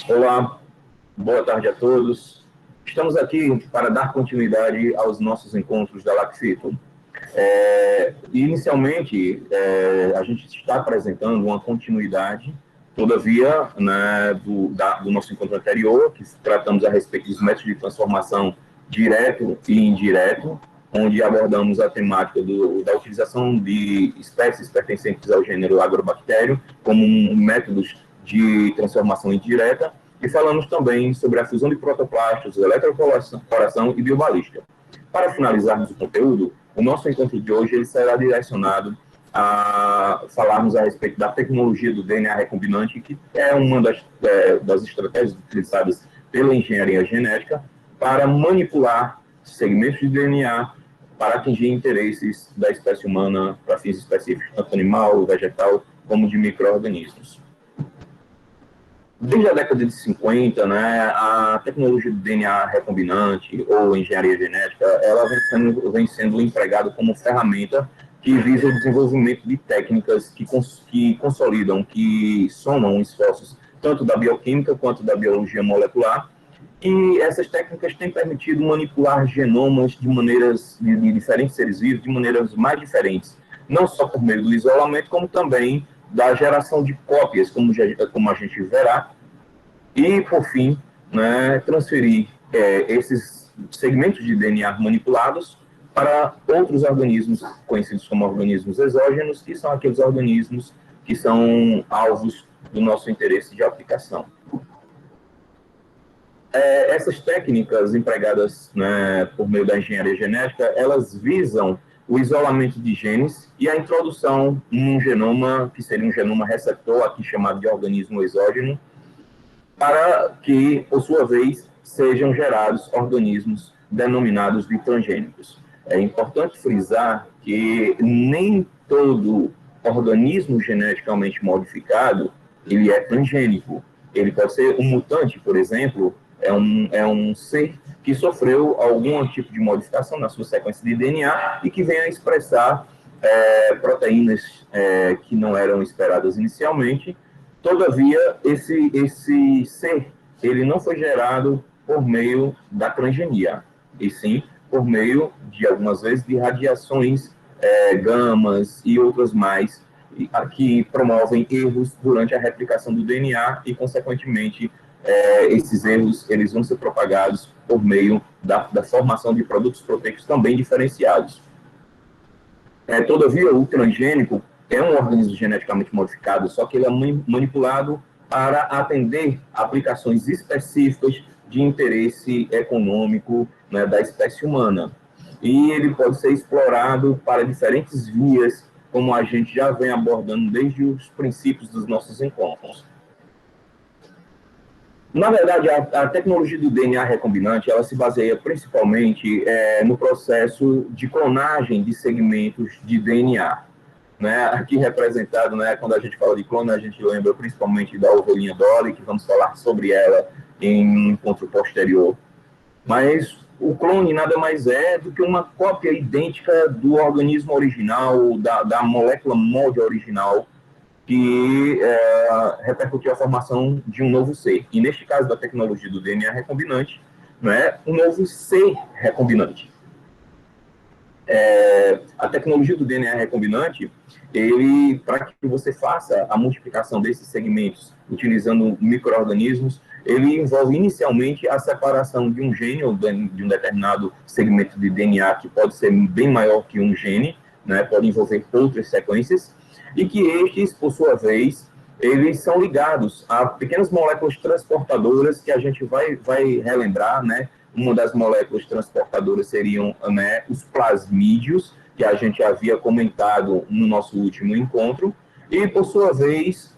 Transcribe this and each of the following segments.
Olá, boa tarde a todos. Estamos aqui para dar continuidade aos nossos encontros da LabFito. Inicialmente, a gente está apresentando uma continuidade, todavia, né, do nosso encontro anterior, que tratamos a respeito dos métodos de transformação direto e indireto, onde abordamos a temática da utilização de espécies pertencentes ao gênero Agrobacterium como métodos de transformação indireta, e falamos também sobre a fusão de protoplastos, eletroporação e biobalística. Para finalizarmos o conteúdo, o nosso encontro de hoje ele será direcionado a falarmos a respeito da tecnologia do DNA recombinante, que é uma das estratégias utilizadas pela engenharia genética para manipular segmentos de DNA para atingir interesses da espécie humana para fins específicos, tanto animal, vegetal, como de micro-organismos. Desde a década de 50, né, a tecnologia do DNA recombinante ou engenharia genética, ela vem sendo empregada como ferramenta que visa o desenvolvimento de técnicas que consolidam, que somam esforços tanto da bioquímica quanto da biologia molecular. E essas técnicas têm permitido manipular genomas de diferentes seres vivos, de maneiras mais diferentes, não só por meio do isolamento, como também da geração de cópias, como a gente verá, e, por fim, né, transferir esses segmentos de DNA manipulados para outros organismos, conhecidos como organismos exógenos, que são aqueles organismos que são alvos do nosso interesse de aplicação. Essas técnicas empregadas, né, por meio da engenharia genética, elas visam o isolamento de genes e a introdução num genoma, que seria um genoma receptor, aqui chamado de organismo exógeno, para que, por sua vez, sejam gerados organismos denominados de transgênicos. É importante frisar que nem todo organismo geneticamente modificado ele é transgênico. Ele pode ser um mutante, por exemplo, é um ser que sofreu algum tipo de modificação na sua sequência de DNA e que vem a expressar proteínas que não eram esperadas inicialmente. Todavia, esse ser, ele não foi gerado por meio da transgenia, e sim por meio de, algumas vezes, de radiações gamas e outras mais, que promovem erros durante a replicação do DNA e, consequentemente, esses erros eles vão ser propagados por meio da formação de produtos proteicos também diferenciados. Todavia, o transgênico é um organismo geneticamente modificado, só que ele é manipulado para atender aplicações específicas de interesse econômico, né, da espécie humana. E ele pode ser explorado para diferentes vias, como a gente já vem abordando desde os princípios dos nossos encontros. Na verdade, a tecnologia do DNA recombinante, ela se baseia principalmente no processo de clonagem de segmentos de DNA. Né? Aqui representado, né, quando a gente fala de clone, a gente lembra principalmente da ovelhinha Dolly, que vamos falar sobre ela em um encontro posterior. Mas o clone nada mais é do que uma cópia idêntica do organismo original, da molécula molde original, que repercutiu a formação de um novo ser. E neste caso da tecnologia do DNA recombinante, né, um novo ser recombinante. A tecnologia do DNA recombinante, para que você faça a multiplicação desses segmentos utilizando micro-organismos, ele envolve inicialmente a separação de um gene ou de um determinado segmento de DNA que pode ser bem maior que um gene, né, pode envolver outras sequências, e que estes, por sua vez, eles são ligados a pequenas moléculas transportadoras que a gente vai relembrar, né? Uma das moléculas transportadoras seriam, né, os plasmídios, que a gente havia comentado no nosso último encontro, e, por sua vez,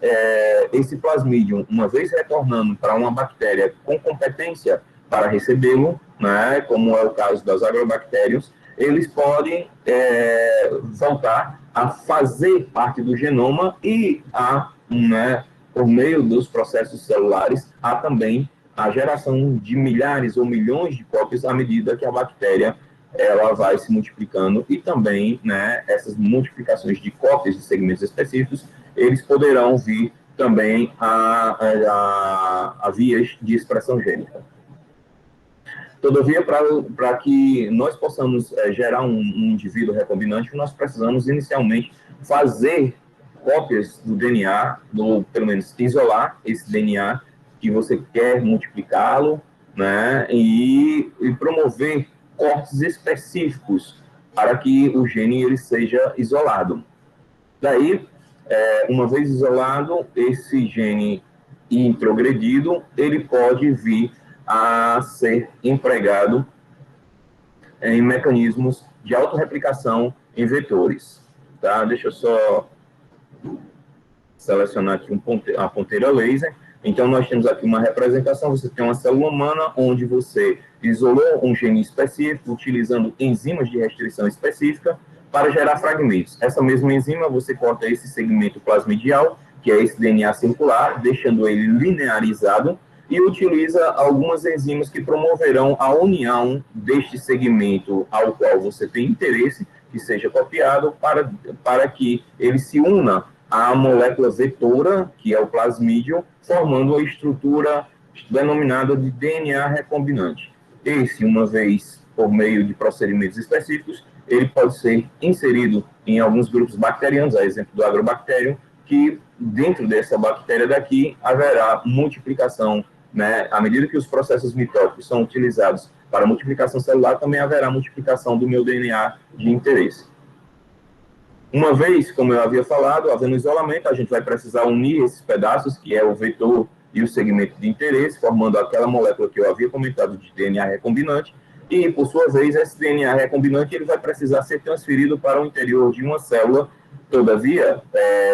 esse plasmídio, uma vez retornando para uma bactéria com competência para recebê-lo, né, como é o caso das agrobactérias, eles podem voltar a fazer parte do genoma e né, por meio dos processos celulares, há também a geração de milhares ou milhões de cópias à medida que a bactéria ela vai se multiplicando, e também, né, essas multiplicações de cópias de segmentos específicos, eles poderão vir também a vias de expressão gênica. Todavia, para que nós possamos gerar um indivíduo recombinante, nós precisamos inicialmente fazer cópias do DNA, pelo menos isolar esse DNA que você quer multiplicá-lo, né, e promover cortes específicos para que o gene ele seja isolado. Daí, uma vez isolado, esse gene introgredido, ele pode vir a ser empregado em mecanismos de autorreplicação em vetores. Tá? Deixa eu só selecionar aqui a ponteira laser. Então, nós temos aqui uma representação, você tem uma célula humana onde você isolou um gene específico, utilizando enzimas de restrição específica, para gerar fragmentos. Essa mesma enzima, você corta esse segmento plasmidial, que é esse DNA circular, deixando ele linearizado, e utiliza algumas enzimas que promoverão a união deste segmento ao qual você tem interesse, que seja copiado, para que ele se una à molécula vetora, que é o plasmídio, formando a estrutura denominada de DNA recombinante. Esse, uma vez por meio de procedimentos específicos, ele pode ser inserido em alguns grupos bacterianos, a exemplo do agrobacterium, que dentro dessa bactéria daqui haverá multiplicação, né? À medida que os processos mitóticos são utilizados para multiplicação celular, também haverá multiplicação do meu DNA de interesse. Uma vez, como eu havia falado, havendo isolamento, a gente vai precisar unir esses pedaços, que é o vetor e o segmento de interesse, formando aquela molécula que eu havia comentado de DNA recombinante, e, por sua vez, esse DNA recombinante ele vai precisar ser transferido para o interior de uma célula. Todavia,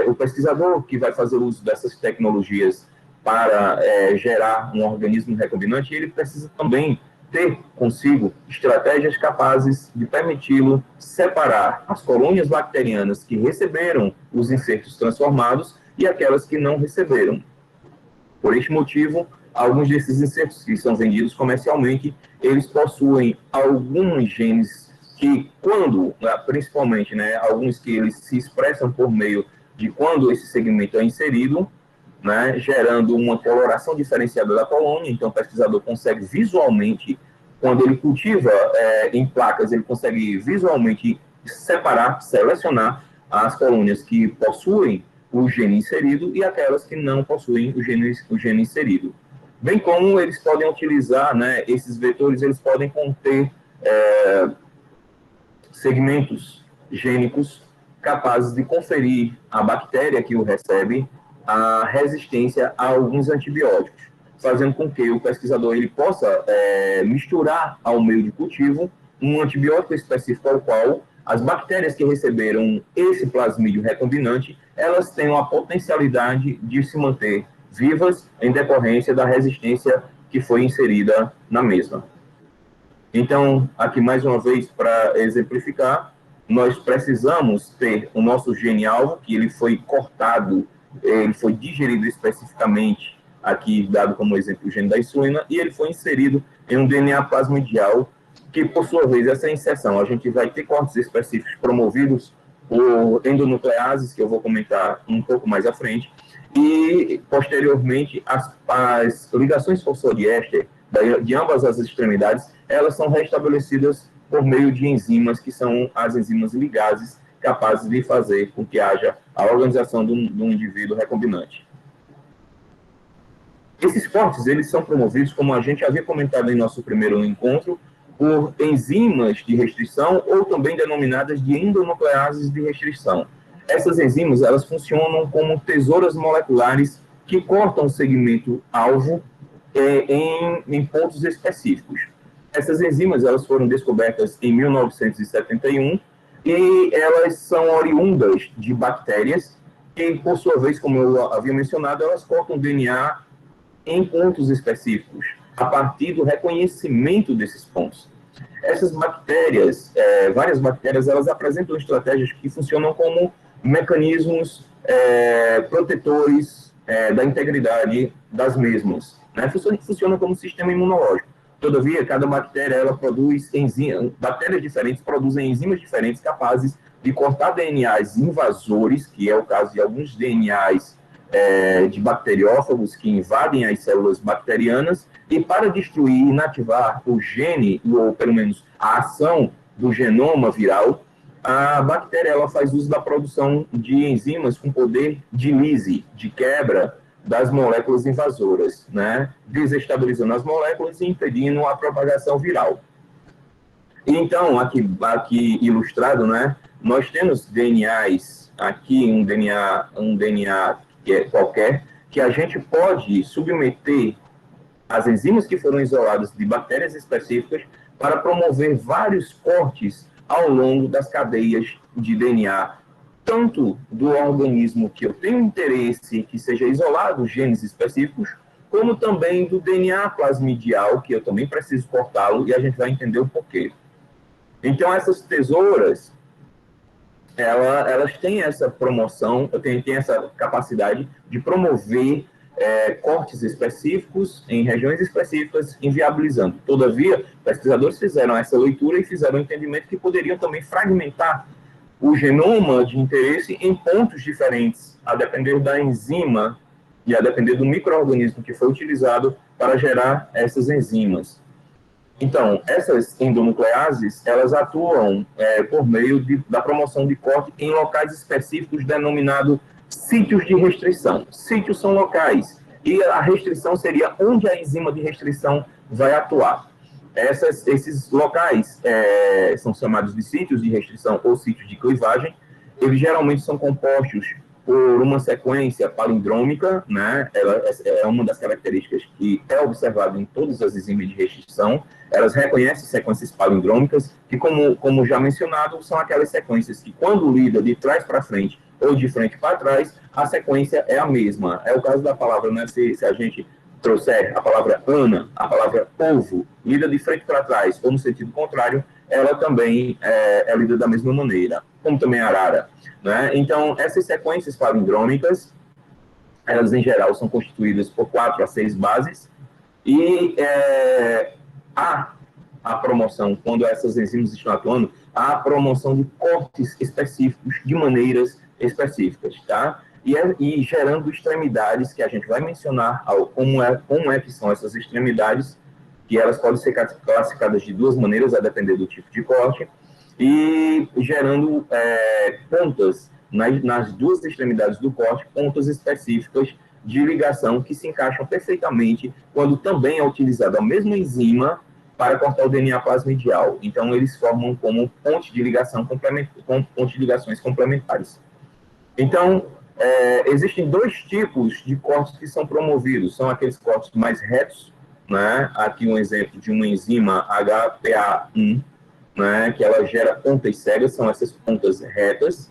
o pesquisador que vai fazer uso dessas tecnologias para gerar um organismo recombinante, ele precisa também ter consigo estratégias capazes de permiti-lo separar as colônias bacterianas que receberam os insertos transformados e aquelas que não receberam. Por este motivo, alguns desses insertos que são vendidos comercialmente, eles possuem alguns genes que, quando, principalmente, né, alguns que eles se expressam por meio de quando esse segmento é inserido, né, gerando uma coloração diferenciada da colônia. Então, o pesquisador consegue visualmente, quando ele cultiva em placas, ele consegue visualmente separar, selecionar as colônias que possuem o gene inserido e aquelas que não possuem o gene inserido. Bem como eles podem utilizar, né, esses vetores, eles podem conter segmentos gênicos capazes de conferir à bactéria que o recebe a resistência a alguns antibióticos, fazendo com que o pesquisador ele possa misturar ao meio de cultivo um antibiótico específico ao qual as bactérias que receberam esse plasmídio recombinante, elas têm a potencialidade de se manter vivas em decorrência da resistência que foi inserida na mesma. Então, aqui mais uma vez, para exemplificar, nós precisamos ter o nosso gene-alvo, que ele foi cortado, ele foi digerido especificamente, aqui dado como exemplo o gene da insulina, e ele foi inserido em um DNA plasmidial, que, por sua vez, essa inserção, a gente vai ter cortes específicos promovidos por endonucleases, que eu vou comentar um pouco mais à frente, e, posteriormente, as ligações fosfodiéster de ambas as extremidades, elas são restabelecidas por meio de enzimas, que são as enzimas ligases, capazes de fazer com que haja a organização de um indivíduo recombinante. Esses cortes, eles são promovidos, como a gente havia comentado em nosso primeiro encontro, por enzimas de restrição ou também denominadas de endonucleases de restrição. Essas enzimas, elas funcionam como tesouras moleculares que cortam o segmento alvo em pontos específicos. Essas enzimas, elas foram descobertas em 1971 e elas são oriundas de bactérias que, por sua vez, como eu havia mencionado, elas cortam DNA em pontos específicos, a partir do reconhecimento desses pontos. Essas bactérias, várias bactérias, elas apresentam estratégias que funcionam como mecanismos protetores da integridade das mesmas, né? Funciona como sistema imunológico. Todavia, cada bactéria, ela produz enzimas, bactérias diferentes produzem enzimas diferentes capazes de cortar DNAs invasores, que é o caso de alguns DNAs de bacteriófagos que invadem as células bacterianas, e para destruir e inativar o gene, ou pelo menos a ação do genoma viral, a bactéria ela faz uso da produção de enzimas com poder de lise, de quebra das moléculas invasoras, né? Desestabilizando as moléculas e impedindo a propagação viral. Então, aqui ilustrado, né? Nós temos DNAs, aqui um DNA que é qualquer, que a gente pode submeter as enzimas que foram isoladas de bactérias específicas para promover vários cortes ao longo das cadeias de DNA, tanto do organismo que eu tenho interesse que seja isolado genes específicos, como também do DNA plasmidial, que eu também preciso cortá-lo, e a gente vai entender o porquê. Então, essas tesouras, elas têm essa promoção, têm essa capacidade de promover cortes específicos em regiões específicas, inviabilizando. Todavia, pesquisadores fizeram essa leitura e fizeram o entendimento que poderiam também fragmentar o genoma de interesse em pontos diferentes, a depender da enzima e a depender do micro-organismo que foi utilizado para gerar essas enzimas. Então, essas endonucleases, elas atuam por meio da promoção de corte em locais específicos denominados sítios de restrição. Sítios são locais, e a restrição seria onde a enzima de restrição vai atuar. Esses locais são chamados de sítios de restrição ou sítios de clivagem. Eles geralmente são compostos por uma sequência palindrômica, né? Ela é uma das características que é observada em todas as enzimas de restrição. Elas reconhecem sequências palindrômicas, que, como já mencionado, são aquelas sequências que, quando lida de trás para frente ou de frente para trás, a sequência é a mesma. É o caso da palavra, né? Se a gente trouxer a palavra Ana, a palavra ovo, lida de frente para trás ou no sentido contrário, ela também é lida da mesma maneira, como também a arara. Né? Então, essas sequências palindrômicas, elas em geral são constituídas por 4 a 6 bases, e há a promoção, quando essas enzimas estão atuando, há a promoção de cortes específicos, de maneiras específicas, tá? E gerando extremidades, que a gente vai mencionar como é que são essas extremidades, que elas podem ser classificadas de duas maneiras, a depender do tipo de corte, e gerando pontas nas duas extremidades do corte, pontas específicas de ligação que se encaixam perfeitamente quando também é utilizada a mesma enzima para cortar o DNA plasmidial. Então, eles formam como ponte de ligação ponte de ligações complementares. Então, existem dois tipos de cortes que são promovidos. São aqueles cortes mais retos, né? Aqui um exemplo de uma enzima HPA1, né? Que ela gera pontas cegas, são essas pontas retas,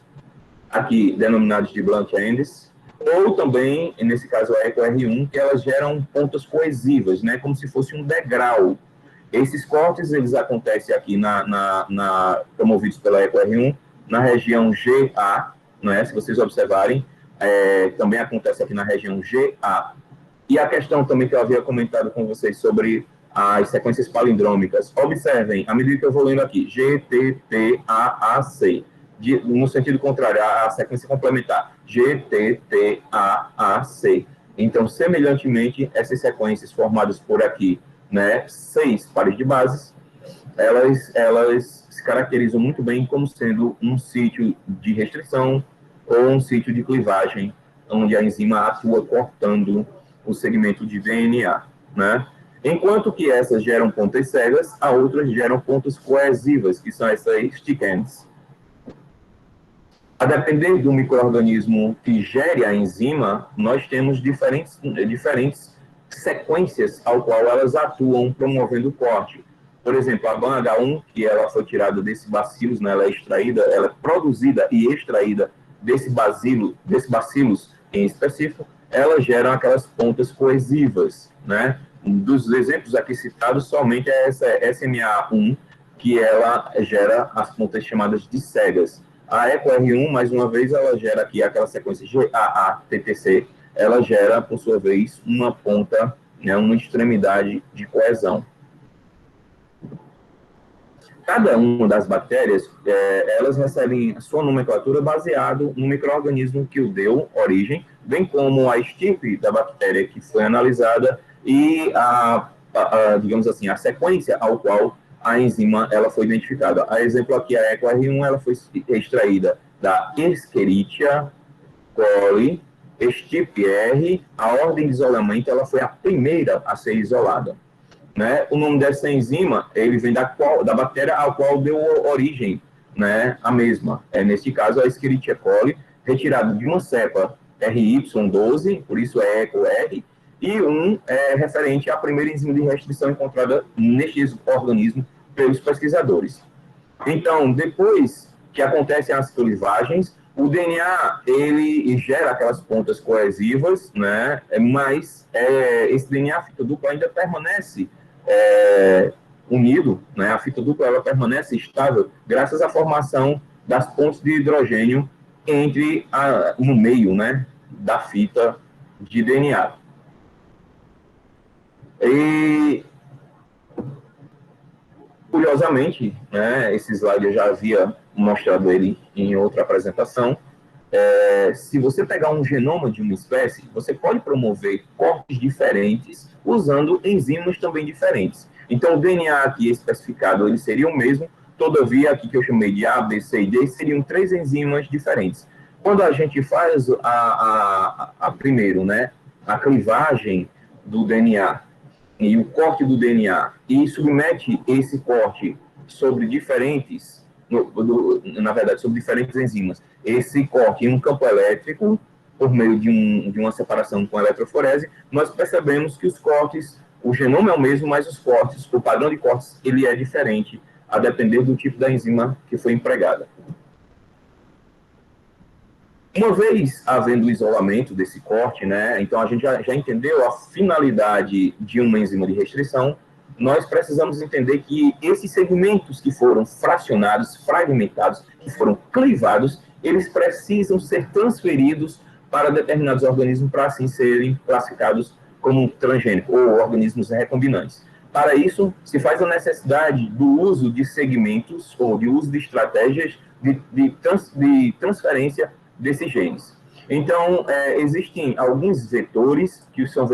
aqui denominadas de blunt ends, ou também, nesse caso, a EcoR1, que elas geram pontas coesivas, né? Como se fosse um degrau. Esses cortes, eles acontecem aqui promovidos pela EcoR1, na região GA, né? Se vocês observarem, também acontece aqui na região GA. E a questão também que eu havia comentado com vocês sobre as sequências palindrômicas. Observem, à medida que eu vou lendo aqui, GTTAAC, no sentido contrário, a sequência complementar, GTTAAC. Então, semelhantemente, essas sequências formadas por aqui, né, 6 pares de bases, elas se caracterizam muito bem como sendo um sítio de restrição ou um sítio de clivagem, onde a enzima atua cortando o segmento de DNA, né? Enquanto que essas geram pontas cegas, a outras geram pontas coesivas, que são essas stick ends. A depender do micro-organismo que gere a enzima, nós temos diferentes sequências ao qual elas atuam promovendo o corte. Por exemplo, a BAN-H1, que ela foi tirada desse bacillus, né, ela é produzida e extraída desse bacillus em específico, elas geram aquelas pontas coesivas, né? Um dos exemplos aqui citados somente é essa SMA1, que ela gera as pontas chamadas de cegas. A EcoR1, mais uma vez, ela gera aqui aquela sequência GAA-TTC, ela gera, por sua vez, uma ponta, né, uma extremidade de coesão. Cada uma das bactérias, elas recebem a sua nomenclatura baseado no micro-organismo que o deu origem, bem como a estirpe da bactéria que foi analisada e digamos assim, a sequência ao qual a enzima ela foi identificada. A exemplo aqui, a EcoR1, ela foi extraída da Escherichia coli, estirpe R, a ordem de isolamento ela foi a primeira a ser isolada. Né? O nome dessa enzima, ele vem da bactéria a qual deu origem, né, a mesma. Nesse caso, a Escherichia coli, retirada de uma cepa RY12, por isso é EcoR, e é referente à primeira enzima de restrição encontrada nestes organismos pelos pesquisadores. Então, depois que acontecem as clivagens, o DNA ele gera aquelas pontas coesivas, né? Mas esse DNA fita dupla ainda permanece unido, né? A fita dupla ela permanece estável graças à formação das pontes de hidrogênio no meio, né, da fita de DNA. E curiosamente, né, esse slide eu já havia mostrado ele em outra apresentação. Se você pegar um genoma de uma espécie, você pode promover cortes diferentes usando enzimas também diferentes. Então, o DNA aqui especificado, ele seria o mesmo, todavia, aqui que eu chamei de A, B, C e D, seriam 3 enzimas diferentes. Quando a gente faz primeiro, né, a clivagem do DNA e o corte do DNA e submete esse corte sobre diferentes, na verdade, sobre diferentes enzimas, esse corte em um campo elétrico, por meio de uma separação com eletroforese, nós percebemos que os cortes, o genoma é o mesmo, mas os cortes, o padrão de cortes, ele é diferente, a depender do tipo da enzima que foi empregada. Uma vez havendo o isolamento desse corte, né, então a gente já entendeu a finalidade de uma enzima de restrição, nós precisamos entender que esses segmentos que foram fracionados, fragmentados, que foram clivados, eles precisam ser transferidos para determinados organismos para assim serem classificados como transgênicos ou organismos recombinantes. Para isso, se faz a necessidade do uso de segmentos ou de uso de estratégias de transferência desses genes. Então, existem alguns vetores, que são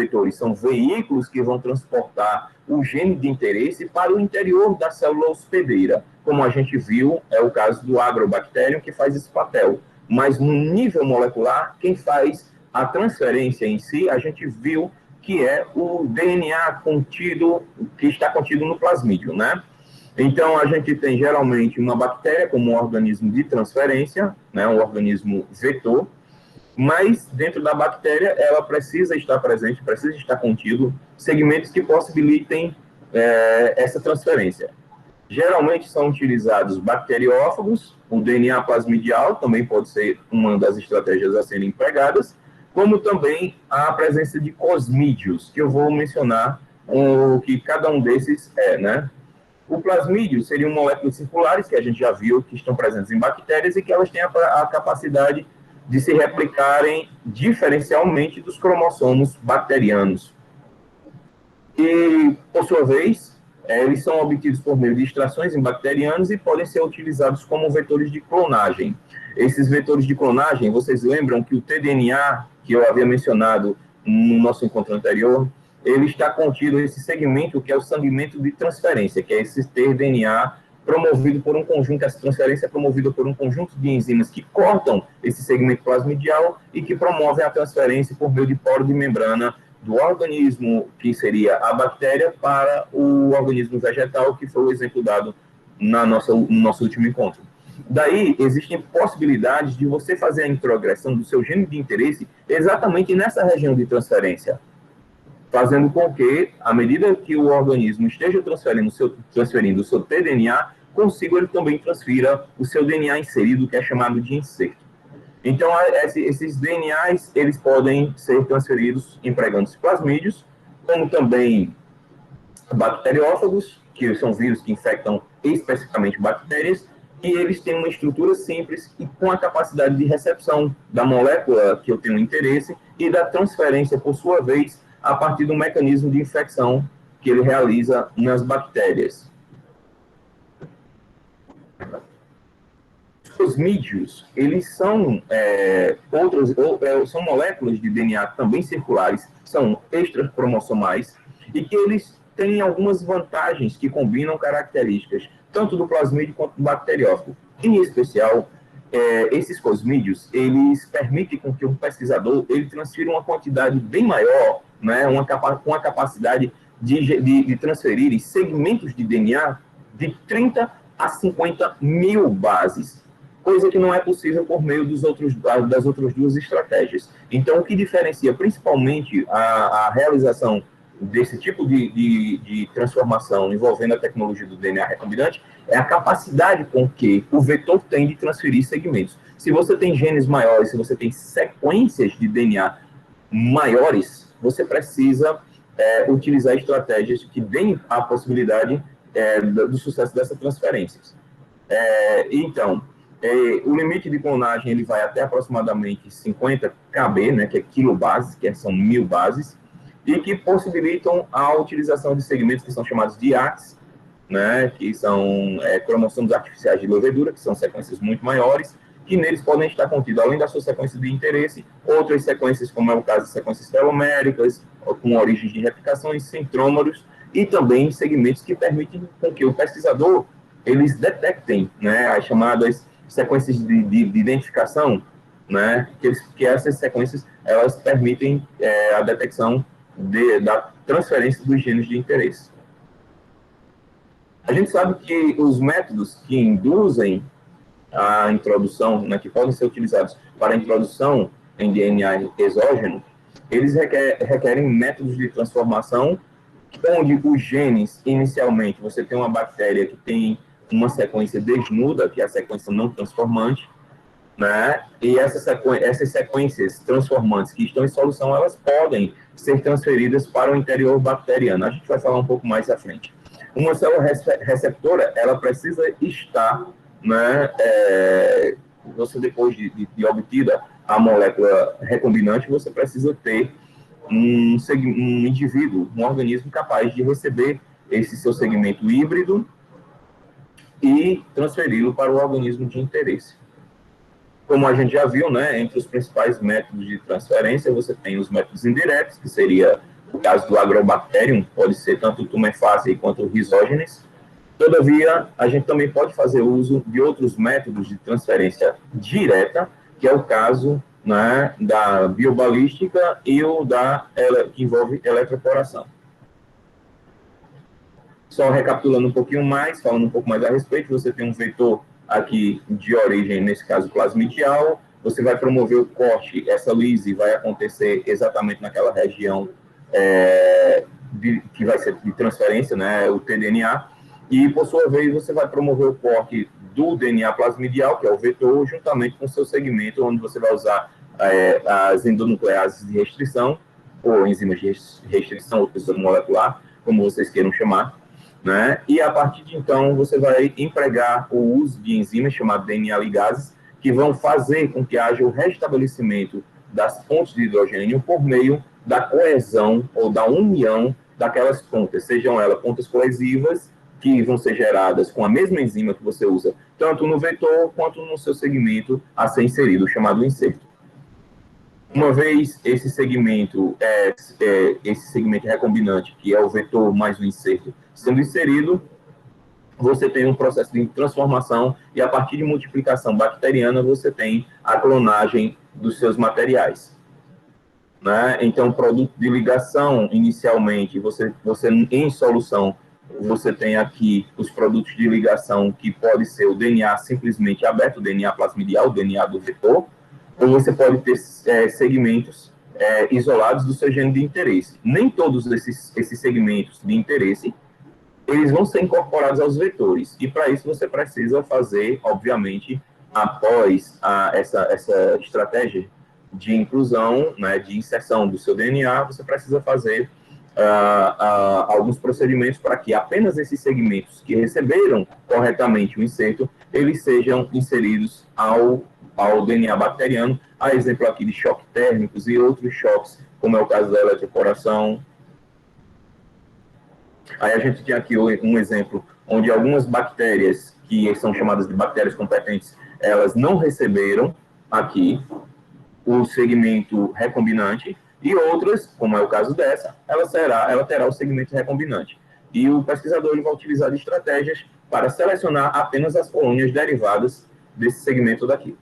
veículos que vão transportar o gene de interesse para o interior da célula hospedeira. Como a gente viu, é o caso do Agrobacterium, que faz esse papel. Mas no nível molecular, quem faz a transferência em si, a gente viu que é o DNA que está contido no plasmídio, né? Então, a gente tem geralmente uma bactéria como um organismo de transferência, né, um organismo vetor, mas dentro da bactéria ela precisa estar presente, precisa estar contido segmentos que possibilitem essa transferência. Geralmente são utilizados bacteriófagos, o DNA plasmidial também pode ser uma das estratégias a serem empregadas, como também a presença de cosmídeos, que eu vou mencionar o que cada um desses né? O plasmídio seriam moléculas circulares, que a gente já viu que estão presentes em bactérias e que elas têm a capacidade de se replicarem diferencialmente dos cromossomos bacterianos. E, por sua vez, eles são obtidos por meio de extrações em bacterianos e podem ser utilizados como vetores de clonagem. Esses vetores de clonagem, vocês lembram que o tDNA, que eu havia mencionado no nosso encontro anterior, ele está contido nesse segmento que é o segmento de transferência, que é esse tDNA promovido por um conjunto, essa transferência é promovida por um conjunto de enzimas que cortam esse segmento plasmidial e que promovem a transferência por meio de poro de membrana do organismo, que seria a bactéria, para o organismo vegetal, que foi o exemplo dado no nosso último encontro. Daí, existem possibilidades de você fazer a introgressão do seu gene de interesse exatamente nessa região de transferência, fazendo com que, à medida que o organismo esteja transferindo o seu tDNA, consigo ele também transfira o seu DNA inserido, que é chamado de inserto. Então, esses DNAs, eles podem ser transferidos empregando os plasmídios, como também bacteriófagos, que são vírus que infectam especificamente bactérias, e eles têm uma estrutura simples e com a capacidade de recepção da molécula que eu tenho interesse e da transferência, por sua vez, a partir do mecanismo de infecção que ele realiza nas bactérias. plasmídeos, eles são são moléculas de DNA também circulares, são extracromossomais, e que eles têm algumas vantagens que combinam características tanto do plasmídio quanto do bacteriófago. Em especial, esses plasmídeos, eles permitem com que o pesquisador ele transfira uma quantidade bem maior, né, com a capacidade de transferir segmentos de DNA de 30 a 50 mil bases, coisa que não é possível por meio das outras duas estratégias. Então, o que diferencia principalmente a realização desse tipo de transformação envolvendo a tecnologia do DNA recombinante é a capacidade com que o vetor tem de transferir segmentos. Se você tem genes maiores, se você tem sequências de DNA maiores, você precisa utilizar estratégias que deem a possibilidade do sucesso dessas transferências. Então, o limite de clonagem ele vai até aproximadamente 50 kb, né, que é quilobases, que são 1000 bases, e que possibilitam a utilização de segmentos que são chamados de ACs, né, que são cromossomos artificiais de levedura, que são sequências muito maiores, que neles podem estar contidos, além das suas sequências de interesse, outras sequências, como é o caso de sequências teloméricas, com origens de replicações, centrômeros, e também segmentos que permitem com que o pesquisador eles detectem, né, as chamadas sequências de identificação, né, que essas sequências elas permitem a detecção da transferência dos genes de interesse. A gente sabe que os métodos que induzem a introdução, né, que podem ser utilizados para a introdução em DNA exógeno, eles requerem métodos de transformação onde os genes, inicialmente, você tem uma bactéria que tem uma sequência desnuda, que é a sequência não transformante, né? E essas sequências transformantes que estão em solução, elas podem ser transferidas para o interior bacteriano. A gente vai falar um pouco mais à frente. Uma célula receptora, ela precisa estar, né, você depois de obtida a molécula recombinante, você precisa ter um indivíduo, um organismo capaz de receber esse seu segmento híbrido e transferi-lo para o organismo de interesse. Como a gente já viu, né, entre os principais métodos de transferência, você tem os métodos indiretos, que seria o caso do Agrobacterium, pode ser tanto o Tumefaciae quanto o Rhizógenes. Todavia, a gente também pode fazer uso de outros métodos de transferência direta, que é o caso, né, da biobalística e o que envolve eletroporação. Só recapitulando um pouquinho mais, falando um pouco mais a respeito, você tem um vetor aqui de origem, nesse caso plasmidial, você vai promover o corte, essa lise vai acontecer exatamente naquela região que vai ser de transferência, né, o tDNA, e por sua vez você vai promover o corte do DNA plasmidial, que é o vetor, juntamente com o seu segmento, onde você vai usar as endonucleases de restrição, ou enzimas de restrição, ou tecido molecular, como vocês queiram chamar, né? E a partir de então você vai empregar o uso de enzimas chamadas DNA ligases, que vão fazer com que haja o restabelecimento das pontes de hidrogênio por meio da coesão ou da união daquelas pontas, sejam elas pontas coesivas, que vão ser geradas com a mesma enzima que você usa, tanto no vetor quanto no seu segmento a ser inserido, chamado inserto. Uma vez esse segmento recombinante, que é o vetor mais o inserto, sendo inserido, você tem um processo de transformação e a partir de multiplicação bacteriana você tem a clonagem dos seus materiais. Né? Então, produto de ligação, inicialmente, você em solução, você tem aqui os produtos de ligação que pode ser o DNA simplesmente aberto, o DNA plasmidial, o DNA do vetor, ou você pode ter segmentos isolados do seu gene de interesse. Nem todos esses segmentos de interesse eles vão ser incorporados aos vetores. E para isso você precisa fazer, obviamente, após essa estratégia de inclusão, né, de inserção do seu DNA, você precisa fazer alguns procedimentos para que apenas esses segmentos que receberam corretamente o inserto, eles sejam inseridos ao DNA bacteriano, a exemplo aqui de choques térmicos e outros choques, como é o caso da eletroporação. Aí a gente tem aqui um exemplo onde algumas bactérias, que são chamadas de bactérias competentes, elas não receberam aqui o segmento recombinante, e outras, como é o caso dessa, ela terá o segmento recombinante. E o pesquisador ele vai utilizar de estratégias para selecionar apenas as colônias derivadas desse segmento daqui.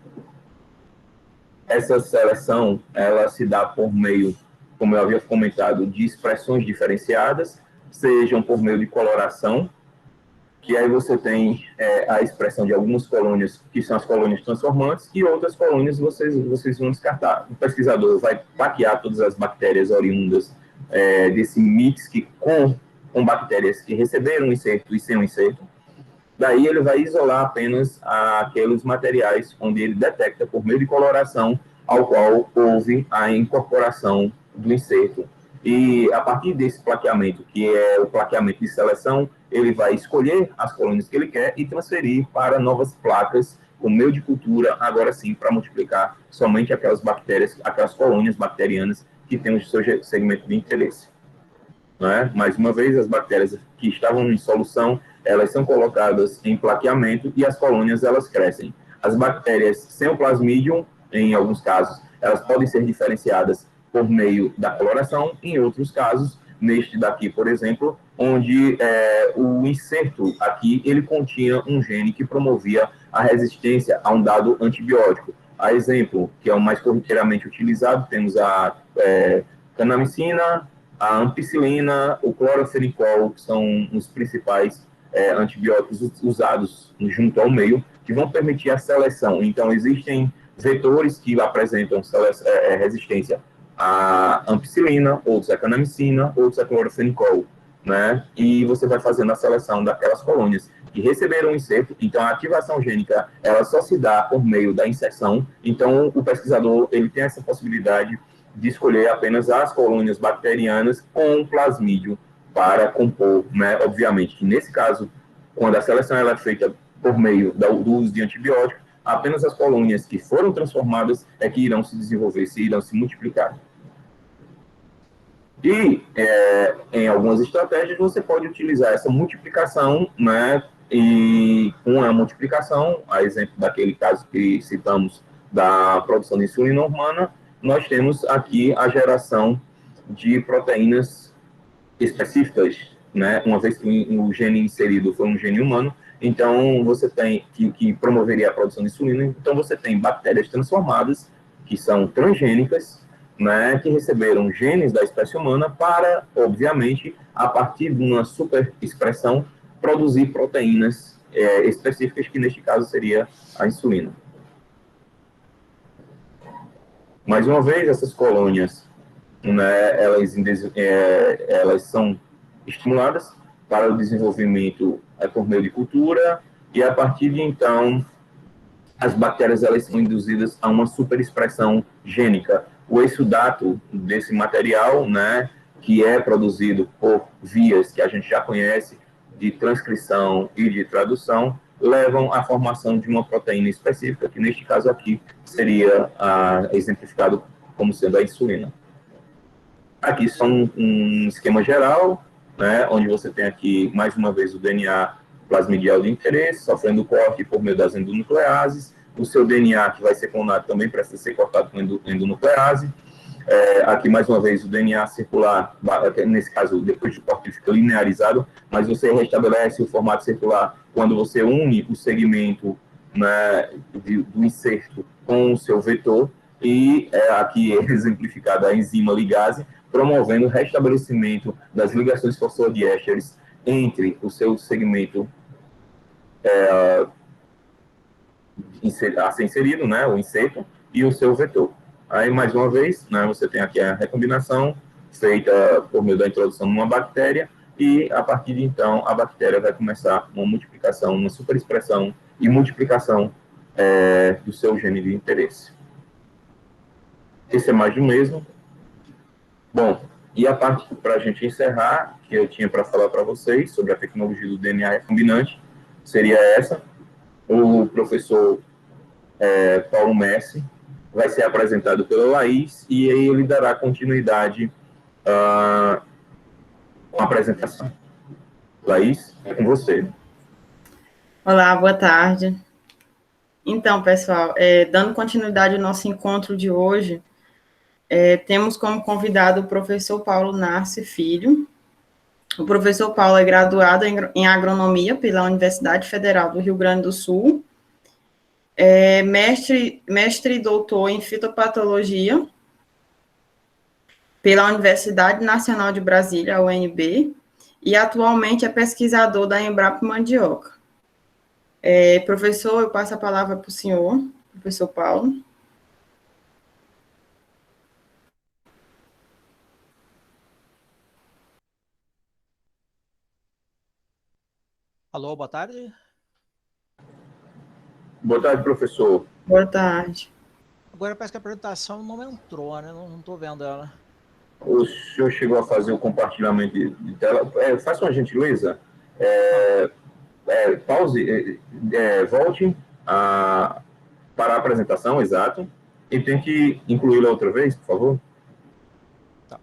Essa seleção, ela se dá por meio, como eu havia comentado, de expressões diferenciadas, sejam por meio de coloração, que aí você tem a expressão de algumas colônias, que são as colônias transformantes, e outras colônias vocês vão descartar. O pesquisador vai maquiar todas as bactérias oriundas desse mix com bactérias que receberam um inserto e sem um inserto. Daí ele vai isolar apenas aqueles materiais onde ele detecta, por meio de coloração, ao qual houve a incorporação do inserto. E a partir desse plaqueamento, que é o plaqueamento de seleção, ele vai escolher as colônias que ele quer e transferir para novas placas com meio de cultura, agora sim, para multiplicar somente aquelas bactérias, aquelas colônias bacterianas que têm o seu segmento de interesse. Né? Mais uma vez, as bactérias que estavam em solução, elas são colocadas em plaqueamento e as colônias, elas crescem. As bactérias sem o plasmídium, em alguns casos, elas podem ser diferenciadas por meio da coloração, em outros casos, neste daqui, por exemplo, onde o inserto aqui, ele continha um gene que promovia a resistência a um dado antibiótico. A exemplo, que é o mais corriqueiramente utilizado, temos a canamicina, a ampicilina, o clorofenicol, que são os principais antibióticos usados junto ao meio, que vão permitir a seleção. Então, existem vetores que apresentam resistência à ampicilina, outros à canamicina, outros à clorofenicol, né? E você vai fazendo a seleção daquelas colônias que receberam o inserto. Então, a ativação gênica, ela só se dá por meio da inserção. Então, o pesquisador, ele tem essa possibilidade de escolher apenas as colônias bacterianas com plasmídio para compor, né? Obviamente que nesse caso, quando a seleção ela é feita por meio do uso de antibiótico, apenas as colônias que foram transformadas é que irão se desenvolver, irão se multiplicar. E em algumas estratégias você pode utilizar essa multiplicação, né? E com a multiplicação, a exemplo daquele caso que citamos da produção de insulina humana, nós temos aqui a geração de proteínas específicas, né? Uma vez que o gene inserido foi um gene humano, então você tem que promoveria a produção de insulina, então você tem bactérias transformadas, que são transgênicas, né, que receberam genes da espécie humana para, obviamente, a partir de uma superexpressão, produzir proteínas específicas, que neste caso seria a insulina. Mais uma vez, essas colônias, né, elas são estimuladas para o desenvolvimento por meio de cultura, e a partir de então, as bactérias elas são induzidas a uma superexpressão gênica. O exudato desse material, né, que é produzido por vias que a gente já conhece, de transcrição e de tradução, levam à formação de uma proteína específica, que neste caso aqui seria exemplificado como sendo a insulina. Aqui só um esquema geral, né, onde você tem aqui, mais uma vez, o DNA plasmidial de interesse, sofrendo corte por meio das endonucleases, o seu DNA, que vai ser clonado, também precisa ser cortado com endonuclease. Aqui, mais uma vez, o DNA circular, nesse caso, depois de corte, fica linearizado, mas você restabelece o formato circular quando você une o segmento, né, do inserto com o seu vetor, e aqui é exemplificada a enzima ligase, promovendo o restabelecimento das ligações fosfodiésteres entre o seu segmento a ser inserido, né, o inserto, e o seu vetor. Aí, mais uma vez, né, você tem aqui a recombinação feita por meio da introdução de uma bactéria, e, a partir de então, a bactéria vai começar uma multiplicação, uma superexpressão e multiplicação do seu gene de interesse. Esse é mais do mesmo. Bom, e a parte para a gente encerrar, que eu tinha para falar para vocês sobre a tecnologia do DNA recombinante, seria essa. O professor Paulo Messi vai ser apresentado pela Laís, e aí ele dará continuidade com a apresentação. Laís, é com você. Olá, boa tarde. Então, pessoal, dando continuidade ao nosso encontro de hoje, temos como convidado o professor Paulo Narce Filho. O professor Paulo é graduado em agronomia pela Universidade Federal do Rio Grande do Sul, mestre e doutor em fitopatologia pela Universidade Nacional de Brasília, UNB, e atualmente é pesquisador da Embrapa Mandioca. Professor, eu passo a palavra para o senhor, professor Paulo. Alô, boa tarde. Boa tarde, professor. Boa tarde. Agora parece que a apresentação não entrou, né? Não estou vendo ela. O senhor chegou a fazer o compartilhamento de tela. Faça uma gentileza. Pause, volte para a apresentação, exato. E tente incluí-la outra vez, por favor. Tá.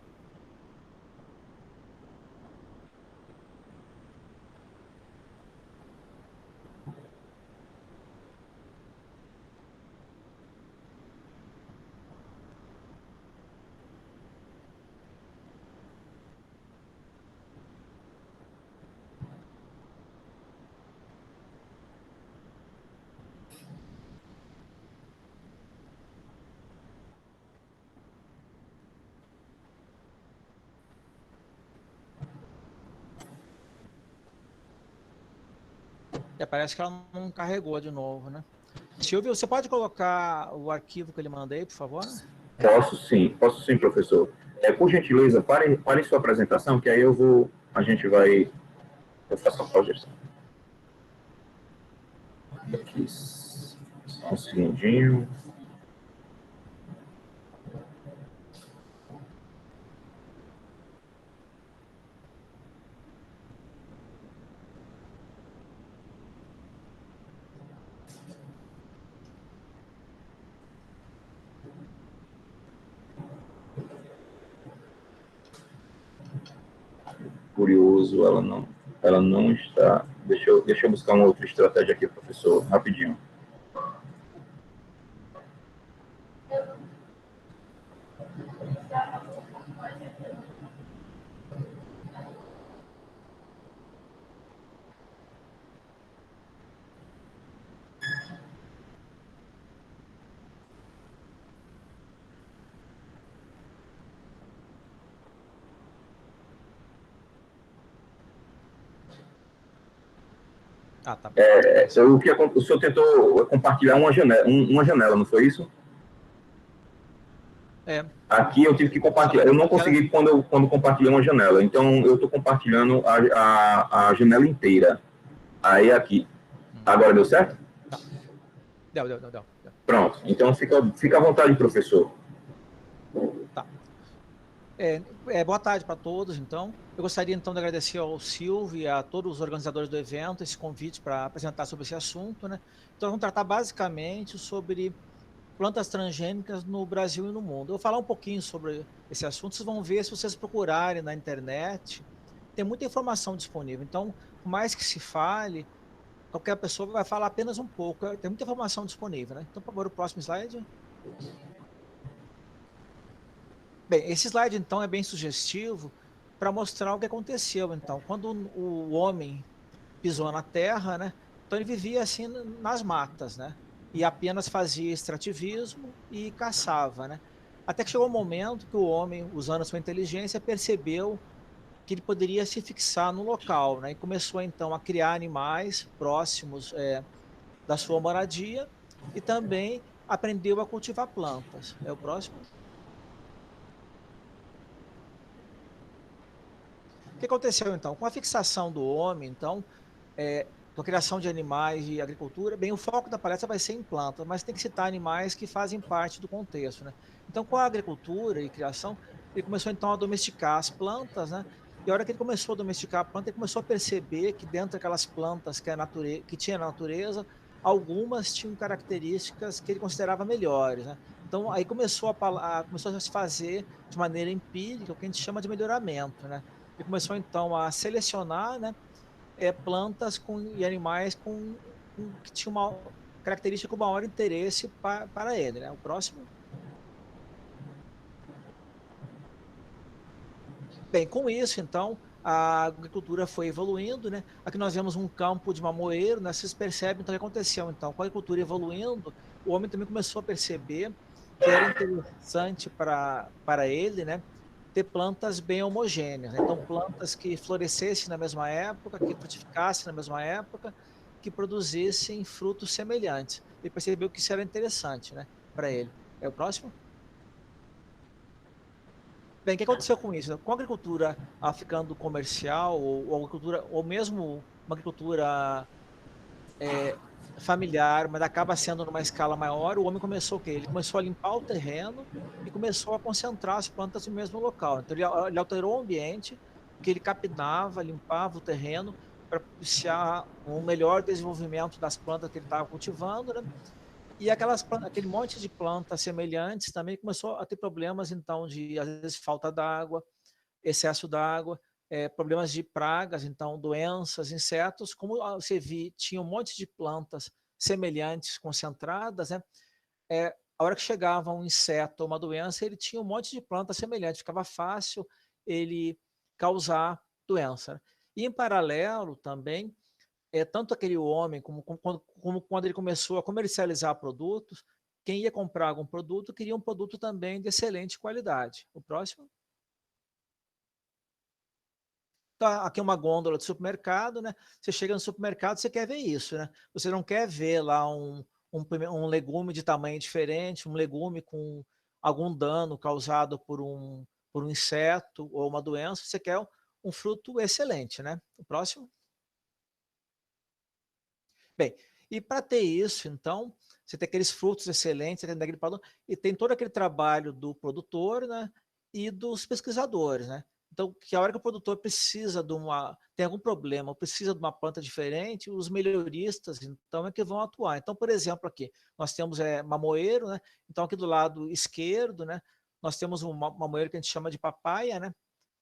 Parece que ela não carregou de novo, né? Silvio, você pode colocar o arquivo que eu lhe mandei, por favor? Posso sim, professor. Por gentileza, pare sua apresentação, que aí eu faço a projeção. Aqui, só um segundinho. Curioso, ela não está. Deixa eu buscar uma outra estratégia aqui, professor, rapidinho. Tá. O senhor tentou compartilhar uma janela, não foi isso? Aqui eu tive que compartilhar. Eu não consegui quando compartilhei uma janela. Então eu estou compartilhando a janela inteira. Aí aqui. Agora deu certo? Tá. Deu. Pronto. Então fica à vontade, professor. Tá. Boa tarde para todos, então. Eu gostaria, então, de agradecer ao Silvio e a todos os organizadores do evento esse convite para apresentar sobre esse assunto, né? Então, vamos tratar basicamente sobre plantas transgênicas no Brasil e no mundo. Eu vou falar um pouquinho sobre esse assunto, vocês vão ver se vocês procurarem na internet, tem muita informação disponível. Então, por mais que se fale, qualquer pessoa vai falar apenas um pouco, tem muita informação disponível, né? Então, por favor, o próximo slide. Bem, esse slide, então, é bem sugestivo para mostrar o que aconteceu, então, quando o homem pisou na terra, né? Então, ele vivia assim nas matas, né? E apenas fazia extrativismo e caçava, né? Até que chegou um momento que o homem, usando a sua inteligência, percebeu que ele poderia se fixar no local, né? E começou, então, a criar animais próximos da sua moradia e também aprendeu a cultivar plantas. É o próximo? O que aconteceu, então? Com a fixação do homem, então, com a criação de animais e agricultura, bem, o foco da palestra vai ser em plantas, mas tem que citar animais que fazem parte do contexto, né? Então, com a agricultura e criação, ele começou, então, a domesticar as plantas, né? E a hora que ele começou a domesticar a planta, ele começou a perceber que dentro daquelas plantas que tinha na natureza, algumas tinham características que ele considerava melhores, né? Então, aí começou a se fazer de maneira empírica o que a gente chama de melhoramento, né? Ele começou, então, a selecionar, né, plantas e animais que tinham característica com maior interesse para ele, né? O próximo. Bem, com isso, então, a agricultura foi evoluindo, né? Aqui nós vemos um campo de mamoeiro, né? Vocês percebem então, o que aconteceu. Então, com a agricultura evoluindo, o homem também começou a perceber que era interessante para ele, né? Ter plantas bem homogêneas, né? Então, plantas que florescessem na mesma época, que frutificassem na mesma época, que produzissem frutos semelhantes. Ele percebeu que isso era interessante, né? Para ele. É o próximo? Bem, o que aconteceu com isso? Com a agricultura ficando comercial, ou agricultura, ou mesmo uma agricultura familiar, mas acaba sendo numa escala maior, o homem começou o quê? Ele começou a limpar o terreno e começou a concentrar as plantas no mesmo local. Então, ele alterou o ambiente, que ele capinava, limpava o terreno para propiciar um melhor desenvolvimento das plantas que ele estava cultivando, né? E aquele monte de plantas semelhantes também começou a ter problemas, então, de, às vezes, falta d'água, excesso d'água, problemas de pragas, então, doenças, insetos. Como você viu, tinha um monte de plantas semelhantes, concentradas, né? A hora que chegava um inseto ou uma doença, ele tinha um monte de plantas semelhantes, ficava fácil ele causar doença, né? E, em paralelo, também, tanto aquele homem como quando ele começou a comercializar produtos, quem ia comprar algum produto queria um produto também de excelente qualidade. O próximo. Tá, aqui é uma gôndola de supermercado, né? Você chega no supermercado, você quer ver isso, né? Você não quer ver lá um legume de tamanho diferente, um legume com algum dano causado por um inseto ou uma doença. Você quer um fruto excelente, né? O próximo. Bem, e para ter isso, então, você tem aqueles frutos excelentes, você tem daquele padrão, e tem todo aquele trabalho do produtor, né, e dos pesquisadores, né? Então, que a hora que o produtor precisa tem algum problema, ou precisa de uma planta diferente, os melhoristas, então, é que vão atuar. Então, por exemplo, aqui, nós temos mamoeiro, né? Então, aqui do lado esquerdo, né, nós temos um mamoeiro que a gente chama de papaya, né?